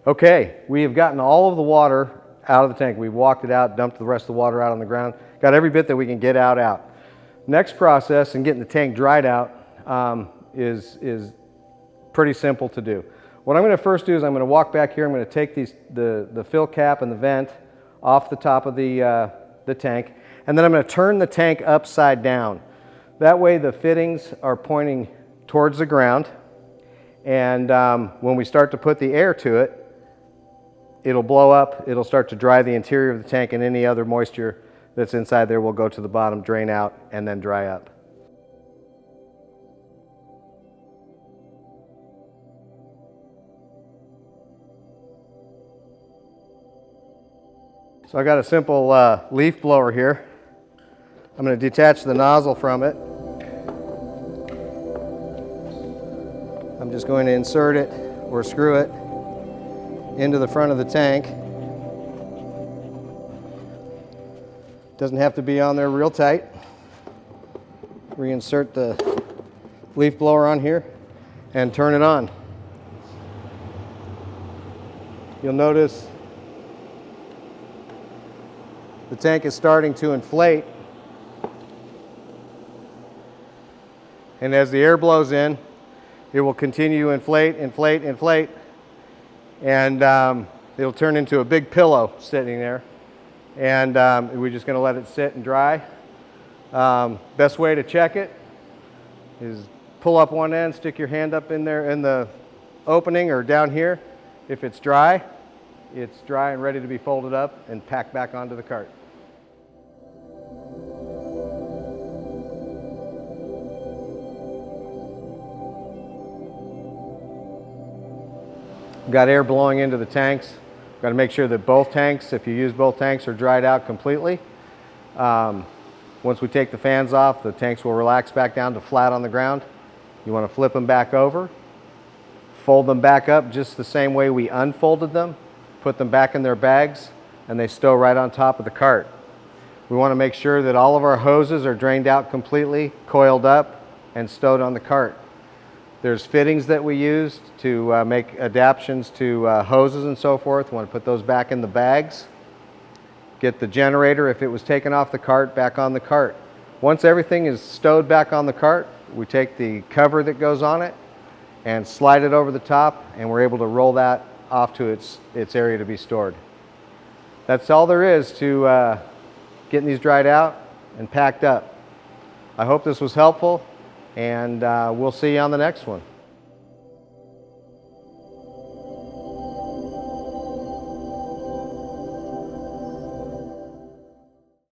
Okay, we have gotten all of the water out of the tank. We've walked it out, dumped the rest of the water out on the ground, got every bit that we can get out. Next process in getting the tank dried out is pretty simple to do. What I'm going to first do is I'm going to walk back here. I'm going to take the fill cap and the vent off the top of the tank, and then I'm going to turn the tank upside down. That way the fittings are pointing towards the ground, and when we start to put the air to it, it'll blow up, it'll start to dry the interior of the tank, and any other moisture that's inside there will go to the bottom, drain out, and then dry up. So I got a simple leaf blower here. I'm going to detach the nozzle from it. I'm just going to insert it or screw it into the front of the tank. Doesn't have to be on there real tight. Reinsert the leaf blower on here and turn it on. You'll notice the tank is starting to inflate, and as the air blows in, it will continue to inflate, and it'll turn into a big pillow sitting there. And we're just going to let it sit and dry Best way to check it is pull up one end, stick your hand up in there in the opening or down here. If it's dry and ready to be folded up and packed back onto the cart. We've got air blowing into the tanks. Got to make sure that both tanks, if you use both tanks, are dried out completely. Once we take the fans off, the tanks will relax back down to flat on the ground. You want to flip them back over, fold them back up just the same way we unfolded them, put them back in their bags, and they stow right on top of the cart. We want to make sure that all of our hoses are drained out completely, coiled up, and stowed on the cart. There's fittings that we used to make adaptations to hoses and so forth. We want to put those back in the bags. Get the generator, if it was taken off the cart, back on the cart. Once everything is stowed back on the cart, we take the cover that goes on it and slide it over the top, and we're able to roll that off to its area to be stored. That's all there is to getting these dried out and packed up. I hope this was helpful, and we'll see you on the next one.